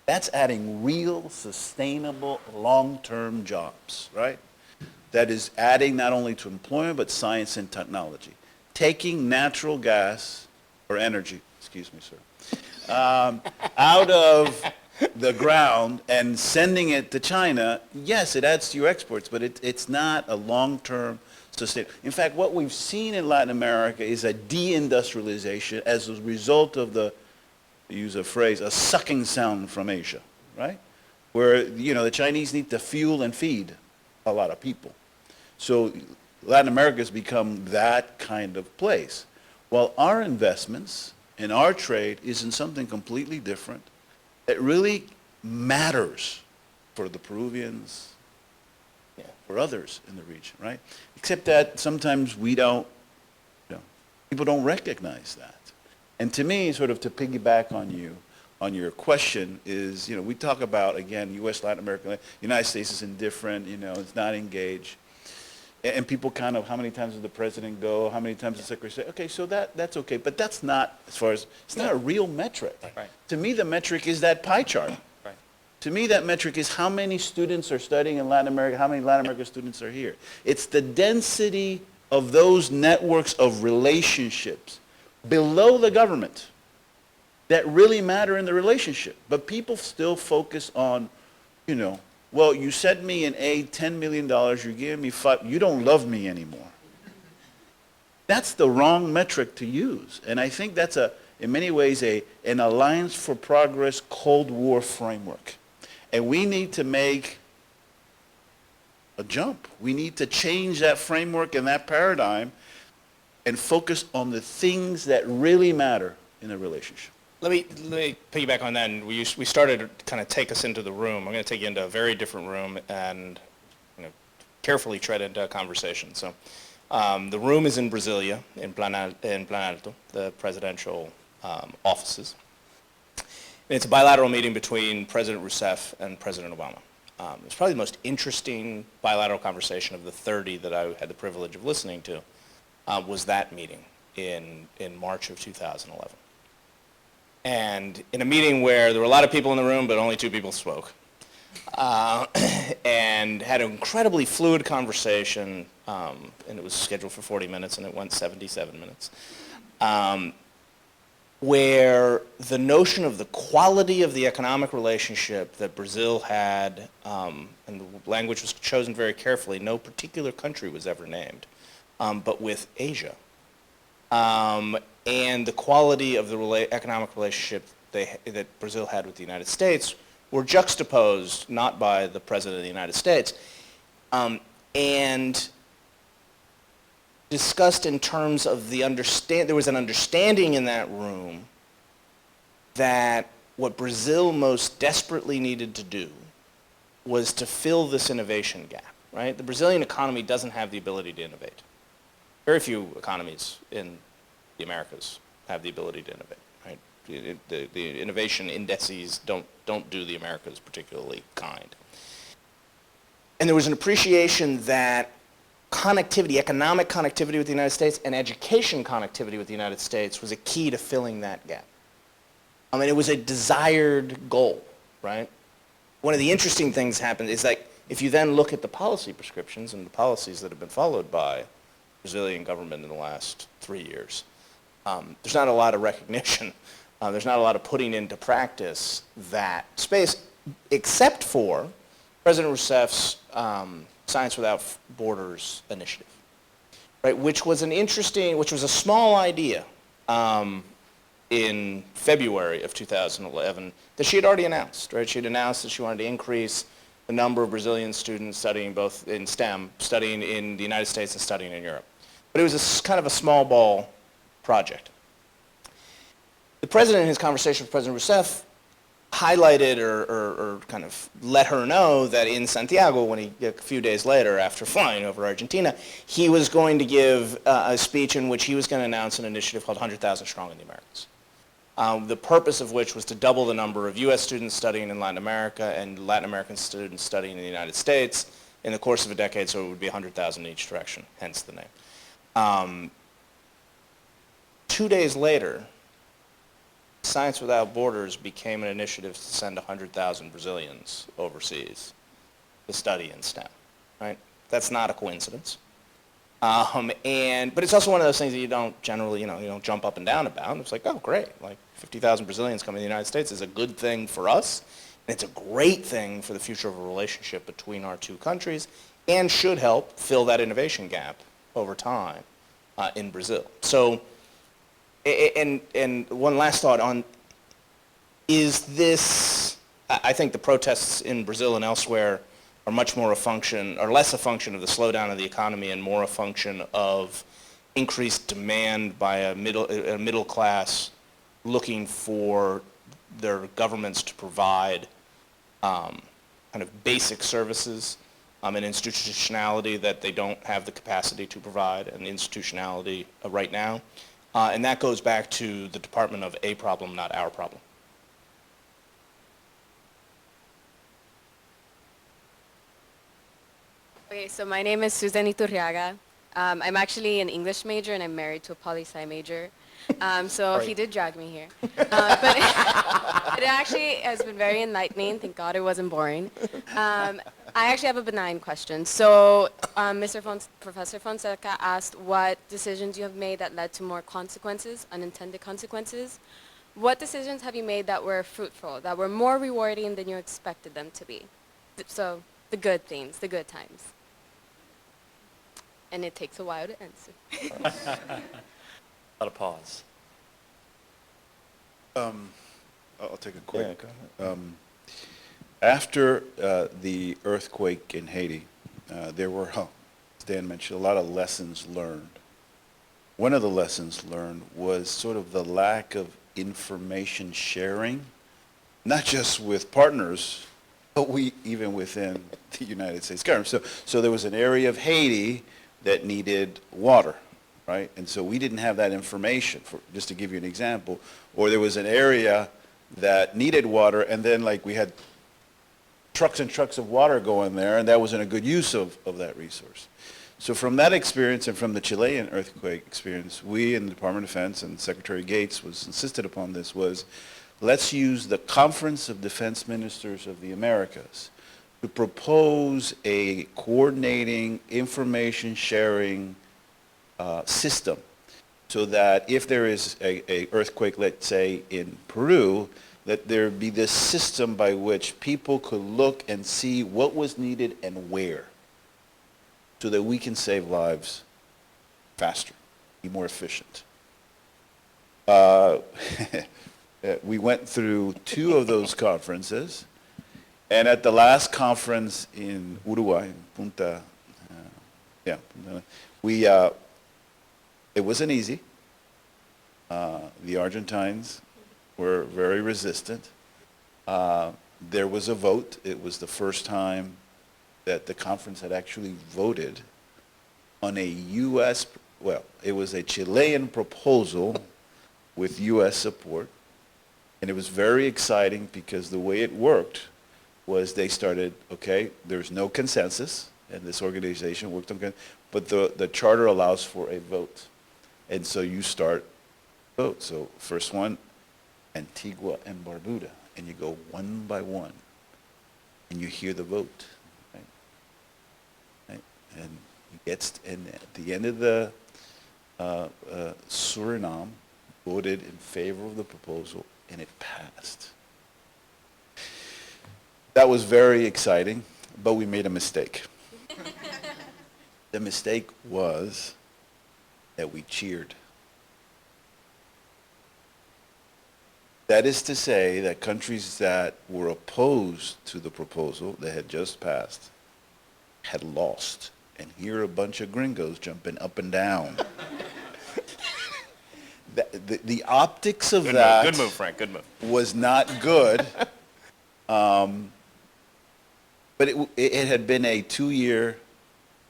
that's adding real, sustainable, long-term jobs, right? That is adding not only to employment, but science and technology. Taking natural gas or energy, excuse me, sir, out of the ground and sending it to China, yes, it adds to your exports, but it's not a long-term sustainable. In fact, what we've seen in Latin America is a deindustrialization as a result of the, to use a phrase, a sucking sound from Asia, right? Where, the Chinese need to fuel and feed a lot of people. So Latin America has become that kind of place. While our investments and our trade is in something completely different that really matters for the Peruvians, for others in the region, right? Except that sometimes we don't, people don't recognize that. And to me, sort of to piggyback on your question is, we talk about, again, U.S., Latin America, United States is indifferent, it's not engaged. And people kind of, how many times does the president go? How many times does the secretary say? Okay, so that's okay. But that's not, as far as, it's not a real metric. Right. To me, the metric is that pie chart. Right. To me, that metric is how many students are studying in Latin America, how many Latin American students are here. It's the density of those networks of relationships below the government that really matter in the relationship. But people still focus on, well, you sent me an aid, $10 million, you're giving me $5, you don't love me anymore. That's the wrong metric to use. And I think that's in many ways, an Alliance for Progress Cold War framework. And we need to make a jump. We need to change that framework and that paradigm and focus on the things that really matter in a relationship. Let me piggyback on that, and we started to kind of take us into the room. I'm going to take you into a very different room and carefully tread into a conversation. So the room is in Brasilia, in Planalto, the presidential offices. And it's a bilateral meeting between President Rousseff and President Obama. It's probably the most interesting bilateral conversation of the 30 that I had the privilege of listening to, was that meeting in March of 2011. And in a meeting where there were a lot of people in the room, but only 2 people spoke, and had an incredibly fluid conversation, and it was scheduled for 40 minutes, and it went 77 minutes, where the notion of the quality of the economic relationship that Brazil had, and the language was chosen very carefully, no particular country was ever named, but with Asia. And the quality of the economic relationship that Brazil had with the United States were juxtaposed not by the President of the United States, and discussed in terms of there was an understanding in that room that what Brazil most desperately needed to do was to fill this innovation gap, right? The Brazilian economy doesn't have the ability to innovate. Very few economies in the Americas have the ability to innovate, right? The innovation indices don't do the Americas particularly kind. And there was an appreciation that connectivity, economic connectivity with the United States and education connectivity with the United States was a key to filling that gap. I mean, it was a desired goal, right? One of the interesting things happened is that if you then look at the policy prescriptions and the policies that have been followed by the Brazilian government in the last 3 years, there's not a lot of recognition. There's not a lot of putting into practice that space, except for President Rousseff's Science Without Borders initiative, right? Which was a small idea in February of 2011 that she had already announced, right? She had announced that she wanted to increase the number of Brazilian students studying both in STEM, studying in the United States and studying in Europe. But it was kind of a small ball project. The president, in his conversation with President Rousseff, highlighted or kind of let her know that in Santiago, when a few days later, after flying over Argentina, he was going to give a speech in which he was going to announce an initiative called 100,000 Strong in the Americas. The purpose of which was to double the number of U.S. students studying in Latin America and Latin American students studying in the United States in the course of a decade, so it would be 100,000 in each direction, hence the name. 2 days later, Science Without Borders became an initiative to send 100,000 Brazilians overseas to study in STEM, right? That's not a coincidence. But it's also one of those things that you don't generally, you don't jump up and down about. It's like, oh, great, like 50,000 Brazilians coming to the United States is a good thing for us, and it's a great thing for the future of a relationship between our two countries, and should help fill that innovation gap over time in Brazil. So, and one last thought on, is this, I think the protests in Brazil and elsewhere are much more a function, or less a function of the slowdown of the economy and more a function of increased demand by a middle class looking for their governments to provide kind of basic services, an institutionality that they don't have the capacity to provide, an institutionality right now. And that goes back to the department of a problem, not our problem. Okay, so my name is Susan Iturriaga. I'm actually an English major and I'm married to a poli-sci major. So he did drag me here. But it actually has been very enlightening. Thank God it wasn't boring. I actually have a benign question. So Professor Fonseca asked what decisions you have made that led to more consequences, unintended consequences. What decisions have you made that were fruitful, that were more rewarding than you expected them to be? So the good things, the good times. And it takes a while to answer. A lot of pause. I'll take a quick. After the earthquake in Haiti, there were, as Dan mentioned, a lot of lessons learned. One of the lessons learned was sort of the lack of information sharing, not just with partners, but even within the United States government. So there was an area of Haiti that needed water, right? And so we didn't have that information, just to give you an example. Or there was an area that needed water, and then like we had trucks and trucks of water going there, and that wasn't a good use of that resource. So from that experience and from the Chilean earthquake experience, we in the Department of Defense, and Secretary Gates was insisted upon this, was let's use the Conference of Defense Ministers of the Americas to propose a coordinating information sharing system so that if there is a earthquake, let's say in Peru, that there be this system by which people could look and see what was needed and where, so that we can save lives faster, be more efficient. We went through 2 of those conferences, and at the last conference in Uruguay, Punta, it wasn't easy. The Argentines were very resistant. There was a vote. It was the first time that the conference had actually voted on a U.S., it was a Chilean proposal with U.S. support. And it was very exciting because the way it worked was they started, okay, there's no consensus, and this organization worked on, but the charter allows for a vote. And so you start vote. So first one, Antigua and Barbuda, and you go one by one, and you hear the vote, right? And at the end of the Suriname voted in favor of the proposal, and it passed. That was very exciting, but we made a mistake. The mistake was that we cheered. That is to say that countries that were opposed to the proposal that had just passed had lost. And here are a bunch of gringos jumping up and down. The optics of that Good move, Frank, good move. was not good. But it had been a 2-year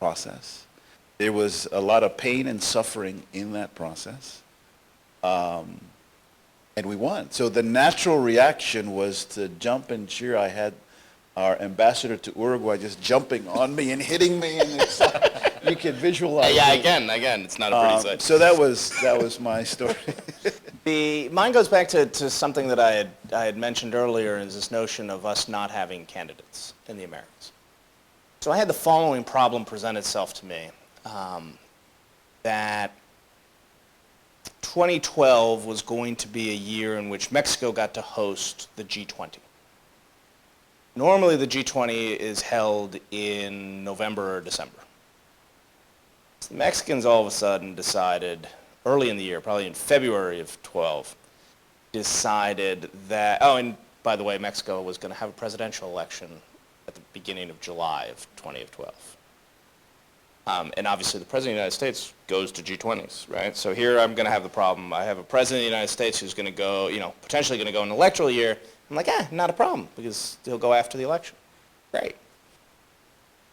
process. There was a lot of pain and suffering in that process. And we won. So the natural reaction was to jump and cheer. I had our ambassador to Uruguay just jumping on me and hitting me, and it's like, you could visualize Yeah, it. again, it's not a pretty sight. So that was my story. Mine goes back to something that I had mentioned earlier, is this notion of us not having candidates in the Americas. So I had the following problem present itself to me, that 2012 was going to be a year in which Mexico got to host the G20. Normally the G20 is held in November or December. So the Mexicans all of a sudden decided, early in the year, probably in February of 12, decided that, oh, and by the way, Mexico was going to have a presidential election at the beginning of July of 2012. And obviously the President of the United States goes to G20s, right? So here I'm going to have the problem. I have a President of the United States who's going to go, potentially going to go in an electoral year. I'm like, not a problem, because he'll go after the election. Great.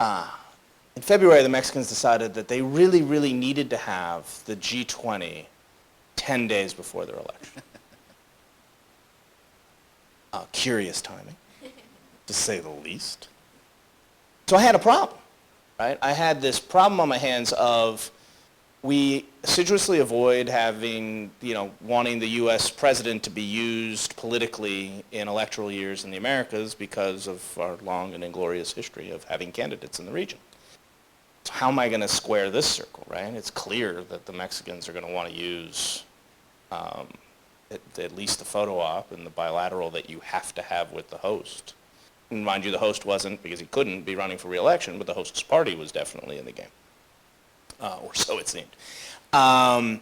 In February, the Mexicans decided that they really, really needed to have the G20 10 days before their election. Curious timing, to say the least. So I had a problem, right? I had this problem on my hands of, we assiduously avoid having, wanting the U.S. president to be used politically in electoral years in the Americas because of our long and inglorious history of having candidates in the region. So how am I going to square this circle, right? It's clear that the Mexicans are going to want to use at least the photo op and the bilateral that you have to have with the host. And mind you, the host wasn't, because he couldn't be running for re-election, but the host's party was definitely in the game. Or so it seemed. So I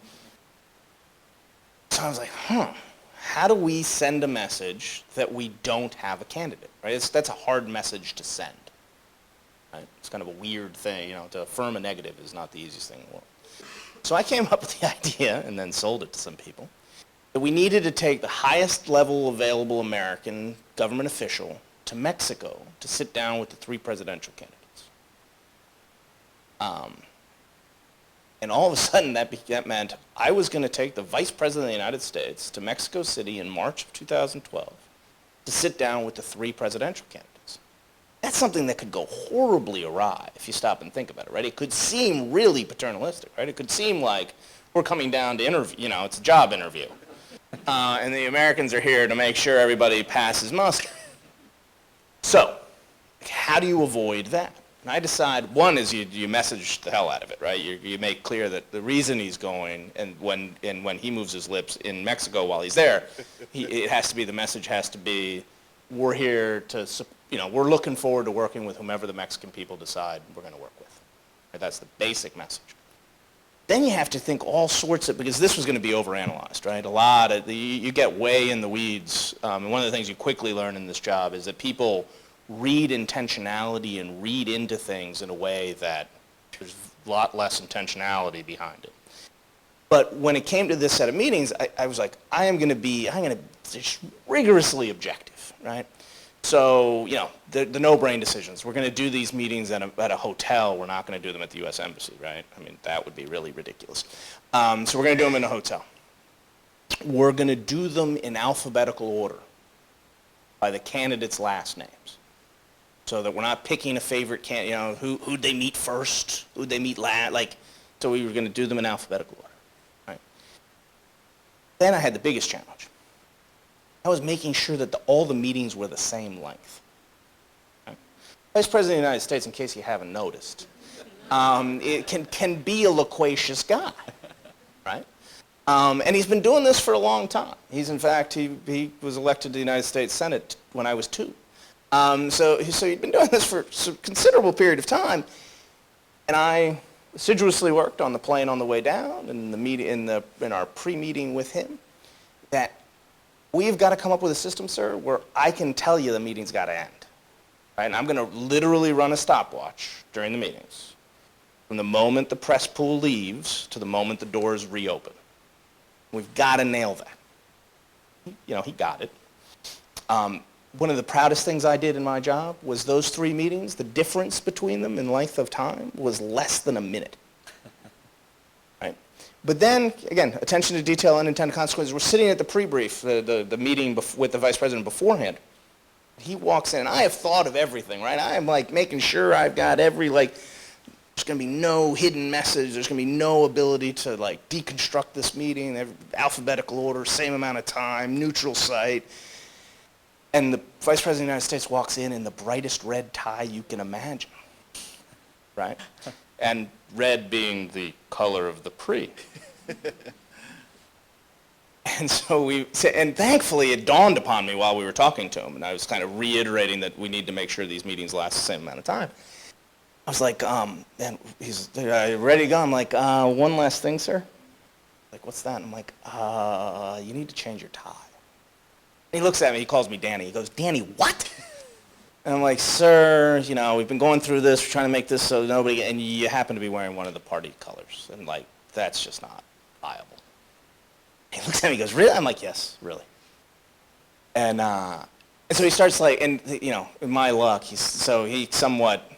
was like, how do we send a message that we don't have a candidate, right? That's a hard message to send. Right? It's kind of a weird thing, to affirm a negative is not the easiest thing in the world. So I came up with the idea, and then sold it to some people, that we needed to take the highest level available American government official to Mexico to sit down with the 3 presidential candidates. And all of a sudden, that meant I was going to take the Vice President of the United States to Mexico City in March of 2012 to sit down with the 3 presidential candidates. That's something that could go horribly awry if you stop and think about it, right? It could seem really paternalistic, right? It could seem like we're coming down to interview, it's a job interview. And the Americans are here to make sure everybody passes muster. So, how do you avoid that? And I decide, one is you message the hell out of it, right? You make clear that the reason he's going, and when he moves his lips in Mexico while he's there, the message has to be, we're here to, we're looking forward to working with whomever the Mexican people decide we're going to work with. Right? That's the basic message. Then you have to think all sorts of, because this was going to be overanalyzed, right? You get way in the weeds. And one of the things you quickly learn in this job is that people read intentionality and read into things in a way that there's a lot less intentionality behind it. But when it came to this set of meetings, I was like, I'm going to be just rigorously objective, right? So, the no-brain decisions. We're going to do these meetings at a hotel. We're not going to do them at the U.S. Embassy, right? I mean, that would be really ridiculous. So we're going to do them in a hotel. We're going to do them in alphabetical order by the candidates' last names, so that we're not picking a favorite candidate, who'd they meet first, who'd they meet last, so we were going to do them in alphabetical order, right? Then I had the biggest challenge. I was making sure that all the meetings were the same length. Right? Vice President of the United States, in case you haven't noticed, it can be a loquacious guy, right? And he's been doing this for a long time. He was elected to the United States Senate when I was 2. So he'd been doing this for a considerable period of time, and I assiduously worked on the plane on the way down, and in our pre-meeting with him, that we've got to come up with a system, sir, where I can tell you the meeting's got to end. Right? And I'm going to literally run a stopwatch during the meetings from the moment the press pool leaves to the moment the doors reopen. We've got to nail that. You know, he got it. One of the proudest things I did in my job was those 3 meetings, the difference between them in length of time was less than a minute. Right? But then, again, attention to detail, unintended consequences. We're sitting at the pre-brief, the meeting with the vice president beforehand. He walks in, and I have thought of everything, right? I am like making sure I've got every, like, there's going to be no hidden message. There's going to be no ability to, like, deconstruct this meeting, alphabetical order, same amount of time, neutral site. And the Vice President of the United States walks in the brightest red tie you can imagine, right? And red being the color of the pre. And so and thankfully it dawned upon me while we were talking to him, and I was kind of reiterating that we need to make sure these meetings last the same amount of time. I was like, and he's ready to go. I'm like, one last thing, sir. Like, what's that? And I'm like, you need to change your tie. And he looks at me, he calls me Danny. He goes, Danny, what? And I'm like, sir, you know, we've been going through this, we're trying to make this so nobody, and you happen to be wearing one of the party colors. And like, that's just not viable. He looks at me, he goes, really? I'm like, yes, really. And so he starts like, and you know, in my luck, he's somewhat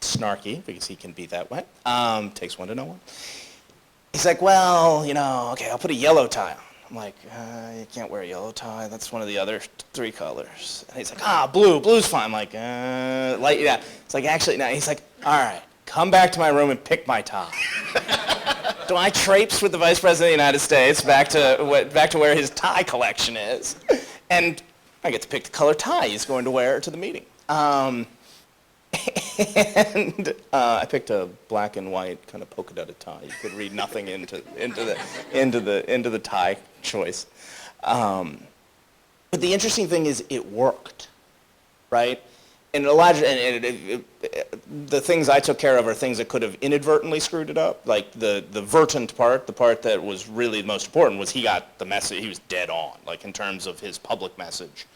snarky, because he can be that way. Takes one to know one. He's like, well, you know, okay, I'll put a yellow tie on. I'm like, you can't wear a yellow tie. That's one of the other 3 colors. And he's like, blue. Blue's fine. I'm like, light, yeah. It's like, actually, no. He's like, all right, come back to my room and pick my tie. So I traipse with the Vice President of the United States back to where his tie collection is. And I get to pick the color tie he's going to wear to the meeting. And I picked a black and white kind of polka dotted tie. You could read nothing into the tie choice. But the interesting thing is it worked, right? And the things I took care of are things that could have inadvertently screwed it up. Like the vertent part, the part that was really the most important, was he got the message. He was dead on, like in terms of his public message,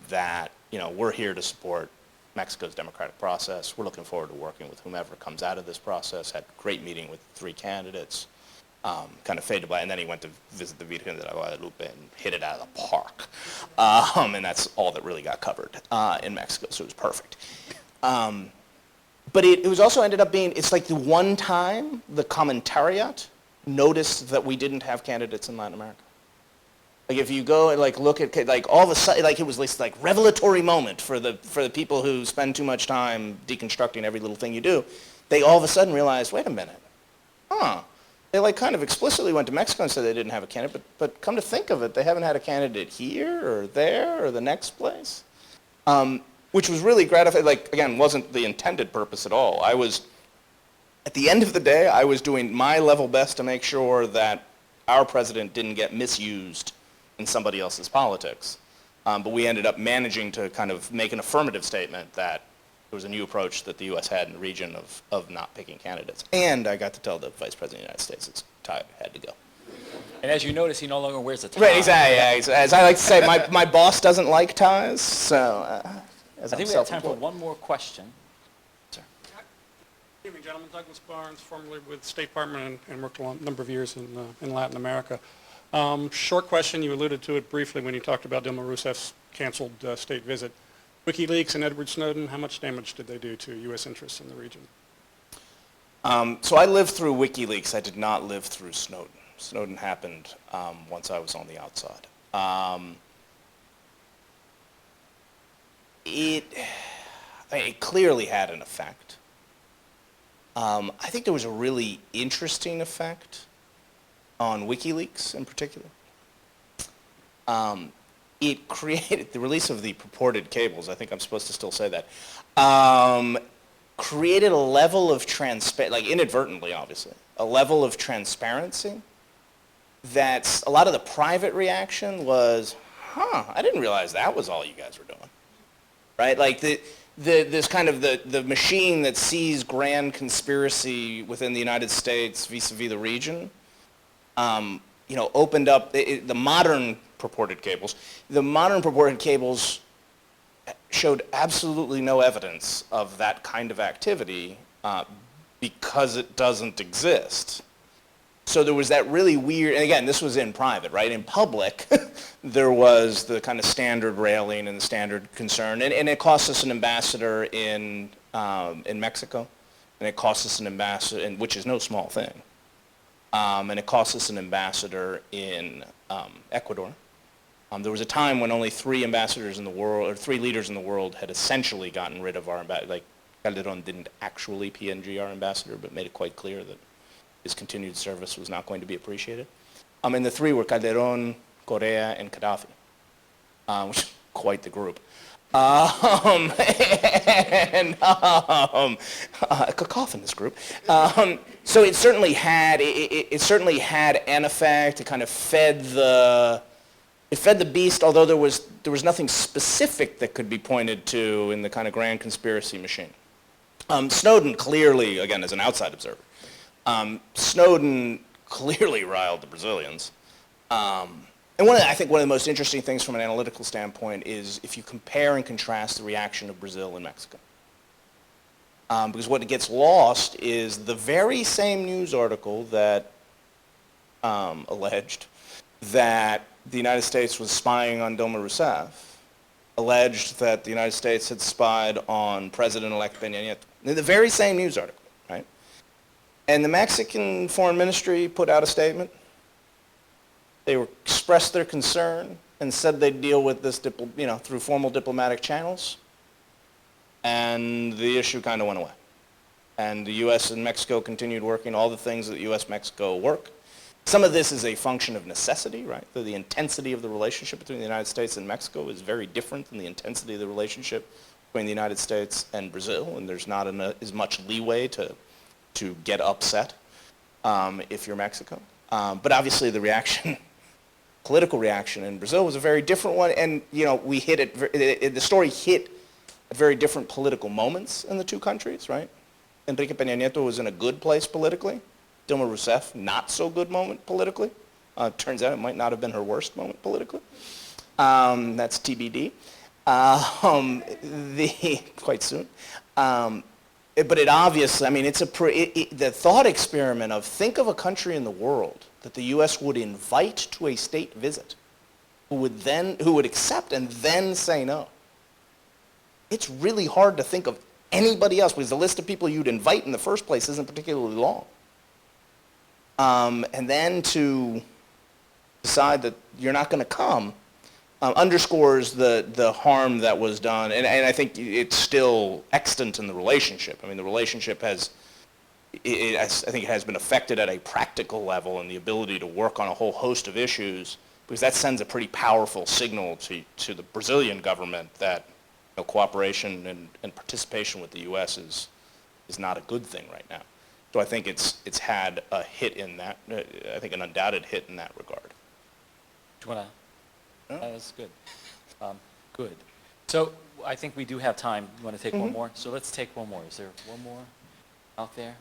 that, you know, we're here to support Mexico's democratic process. We're looking forward to working with whomever comes out of this process. Had a great meeting with 3 candidates, kind of faded by, and then he went to visit the Virgen de la Guadalupe and hit it out of the park. And that's all that really got covered in Mexico, so it was perfect. But it was also ended up being, it's like the one time the commentariat noticed that we didn't have candidates in Latin America. Like if you go and like look at like all of a sudden, like it was this like revelatory moment for the people who spend too much time deconstructing every little thing you do. They all of a sudden realized, wait a minute, They like kind of explicitly went to Mexico and said they didn't have a candidate, but come to think of it, they haven't had a candidate here or there or the next place, which was really gratifying. Like again, wasn't the intended purpose at all. At the end of the day, I was doing my level best to make sure that our president didn't get misused in somebody else's politics. But we ended up managing to kind of make an affirmative statement that there was a new approach that the U.S. had in the region of not picking candidates. And I got to tell the Vice President of the United States it's time had to go. And as you notice, he no longer wears a tie. Right, exactly. Yeah, as I like to say, my boss doesn't like ties, so I think we have time for one more question. Sir. Good evening, gentlemen. Douglas Barnes, formerly with the State Department and worked a number of years in Latin America. Short question, you alluded to it briefly when you talked about Dilma Rousseff's canceled state visit. WikiLeaks and Edward Snowden, how much damage did they do to U.S. interests in the region? So I lived through WikiLeaks. I did not live through Snowden. Snowden happened once I was on the outside. It clearly had an effect. I think there was a really interesting effect on WikiLeaks in particular. It created, the release of the purported cables, I think I'm supposed to still say that, created a level of like inadvertently obviously, a level of transparency that a lot of the private reaction was, I didn't realize that was all you guys were doing, right? Like this kind of the machine that sees grand conspiracy within the United States vis-a-vis the region, opened up the modern purported cables. The modern purported cables showed absolutely no evidence of that kind of activity because it doesn't exist. So there was that really weird, and again, this was in private, right? In public, there was the kind of standard railing and the standard concern, and it cost us an ambassador in Mexico, and it cost us an ambassador, which is no small thing, and it cost us an ambassador in Ecuador. There was a time when only 3 ambassadors in the world, or 3 leaders in the world, had essentially gotten rid of our ambassador. Like Calderon didn't actually PNG our ambassador, but made it quite clear that his continued service was not going to be appreciated. And the 3 were Calderon, Correa, and Gaddafi, which is quite the group. A cacophonous group. So it certainly had an effect. It kind of fed the beast, although there was nothing specific that could be pointed to in the kind of grand conspiracy machine. Snowden clearly, again, as an outside observer, Snowden clearly riled the Brazilians. And I think one of the most interesting things from an analytical standpoint is if you compare and contrast the reaction of Brazil and Mexico. Because what gets lost is the very same news article that alleged that the United States was spying on Dilma Rousseff, alleged that the United States had spied on President-elect Peña Nieto. The very same news article, right? And the Mexican Foreign Ministry put out a statement. They expressed their concern and said they'd deal with this through formal diplomatic channels. And the issue kind of went away. And the U.S. and Mexico continued working all the things that U.S.-Mexico work. Some of this is a function of necessity, right? The intensity of the relationship between the United States and Mexico is very different than the intensity of the relationship between the United States and Brazil, and there's not as much leeway to get upset if you're Mexico. But obviously the reaction, political reaction in Brazil was a very different one, and we hit it. The story hit at very different political moments in the 2 countries, right? Enrique Peña Nieto was in a good place politically. Dilma Rousseff, not so good moment politically. Turns out it might not have been her worst moment politically. That's TBD. Quite soon. But it obviously, I mean, the thought experiment of think of a country in the world that the U.S. would invite to a state visit, who would accept and then say no. It's really hard to think of anybody else because the list of people you'd invite in the first place isn't particularly long. And then to decide that you're not going to come underscores the harm that was done. And I think it's still extant in the relationship. I mean, the relationship I think it has been affected at a practical level in the ability to work on a whole host of issues because that sends a pretty powerful signal to the Brazilian government that cooperation and participation with the U.S. is not a good thing right now. So I think it's had a hit in that, I think an undoubted hit in that regard. Do you want to? That's good. Good. So I think we do have time. You want to take one more? So let's take one more. Is there one more out there?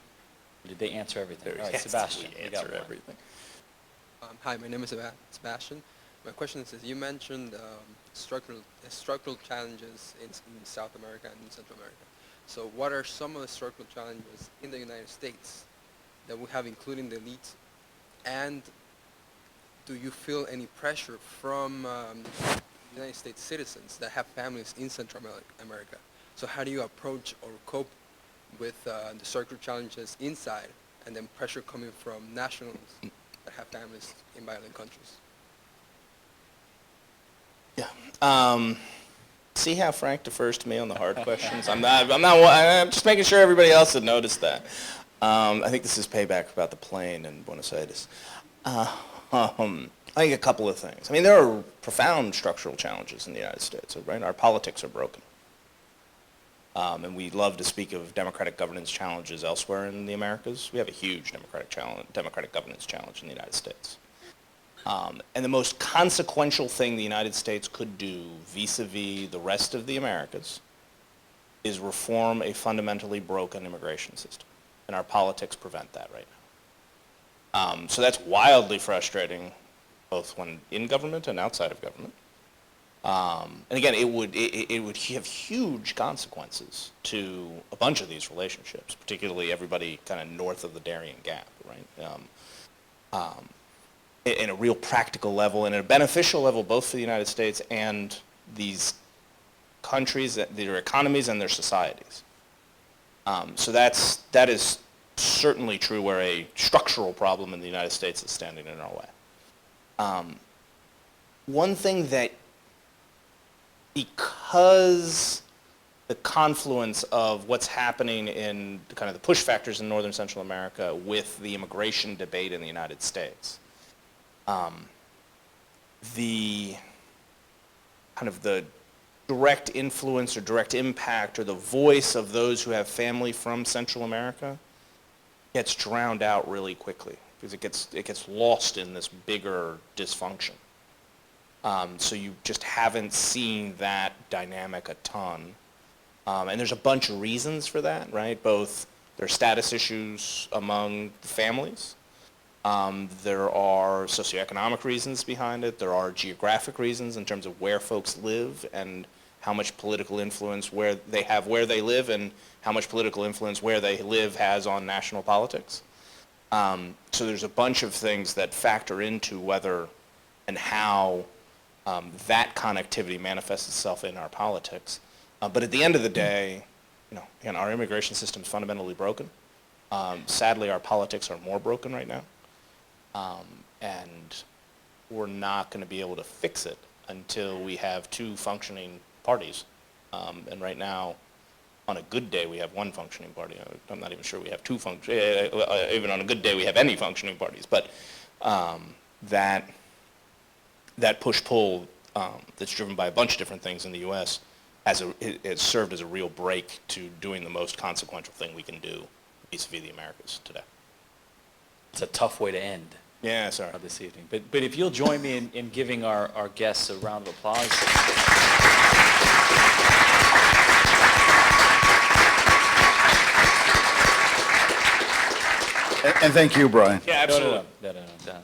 Or did they answer everything? All right, Sebastian. We you got answer one. everything. Hi, my name is Sebastian. My question is, you mentioned structural challenges in South America and in Central America. So what are some of the structural challenges in the United States that we have, including the elites? And do you feel any pressure from United States citizens that have families in Central America? So how do you approach or cope with the structural challenges inside and then pressure coming from nationals that have families in violent countries? Yeah. See how Frank defers to me on the hard questions? I'm just making sure everybody else had noticed that. I think this is payback about the plane in Buenos Aires. I think a couple of things. I mean, there are profound structural challenges in the United States, right? Our politics are broken. And we love to speak of democratic governance challenges elsewhere in the Americas. We have a huge democratic governance challenge in the United States. And the most consequential thing the United States could do vis-a-vis the rest of the Americas is reform a fundamentally broken immigration system. And our politics prevent that right now. So that's wildly frustrating both when in government and outside of government. And again, it would have huge consequences to a bunch of these relationships, particularly everybody kind of north of the Darien Gap, right? In a real practical level and at a beneficial level, both for the United States and these countries, their economies and their societies. So that is certainly true where a structural problem in the United States is standing in our way. One thing that, because the confluence of what's happening in kind of the push factors in Northern Central America with the immigration debate in the United States, the kind of the direct influence or direct impact or the voice of those who have family from Central America gets drowned out really quickly because it gets lost in this bigger dysfunction. So you just haven't seen that dynamic a ton. And there's a bunch of reasons for that, right? Both there are status issues among the families. There are socioeconomic reasons behind it. There are geographic reasons in terms of where folks live and how much political influence where they live and how much political influence where they live has on national politics. So there's a bunch of things that factor into whether and how that connectivity manifests itself in our politics. But at the end of the day, again, our immigration system is fundamentally broken. Sadly, our politics are more broken right now. And we're not going to be able to fix it until we have two functioning parties. And right now, on a good day, we have one functioning party. I'm not even sure we have two even on a good day, we have any functioning parties. But that push-pull that's driven by a bunch of different things in the U.S. It served as a real break to doing the most consequential thing we can do vis-a-vis the Americas today. It's a tough way to end Yeah, sorry. this evening. But if you'll join me in giving our guests a round of applause. And thank you, Brian. Yeah, absolutely. No.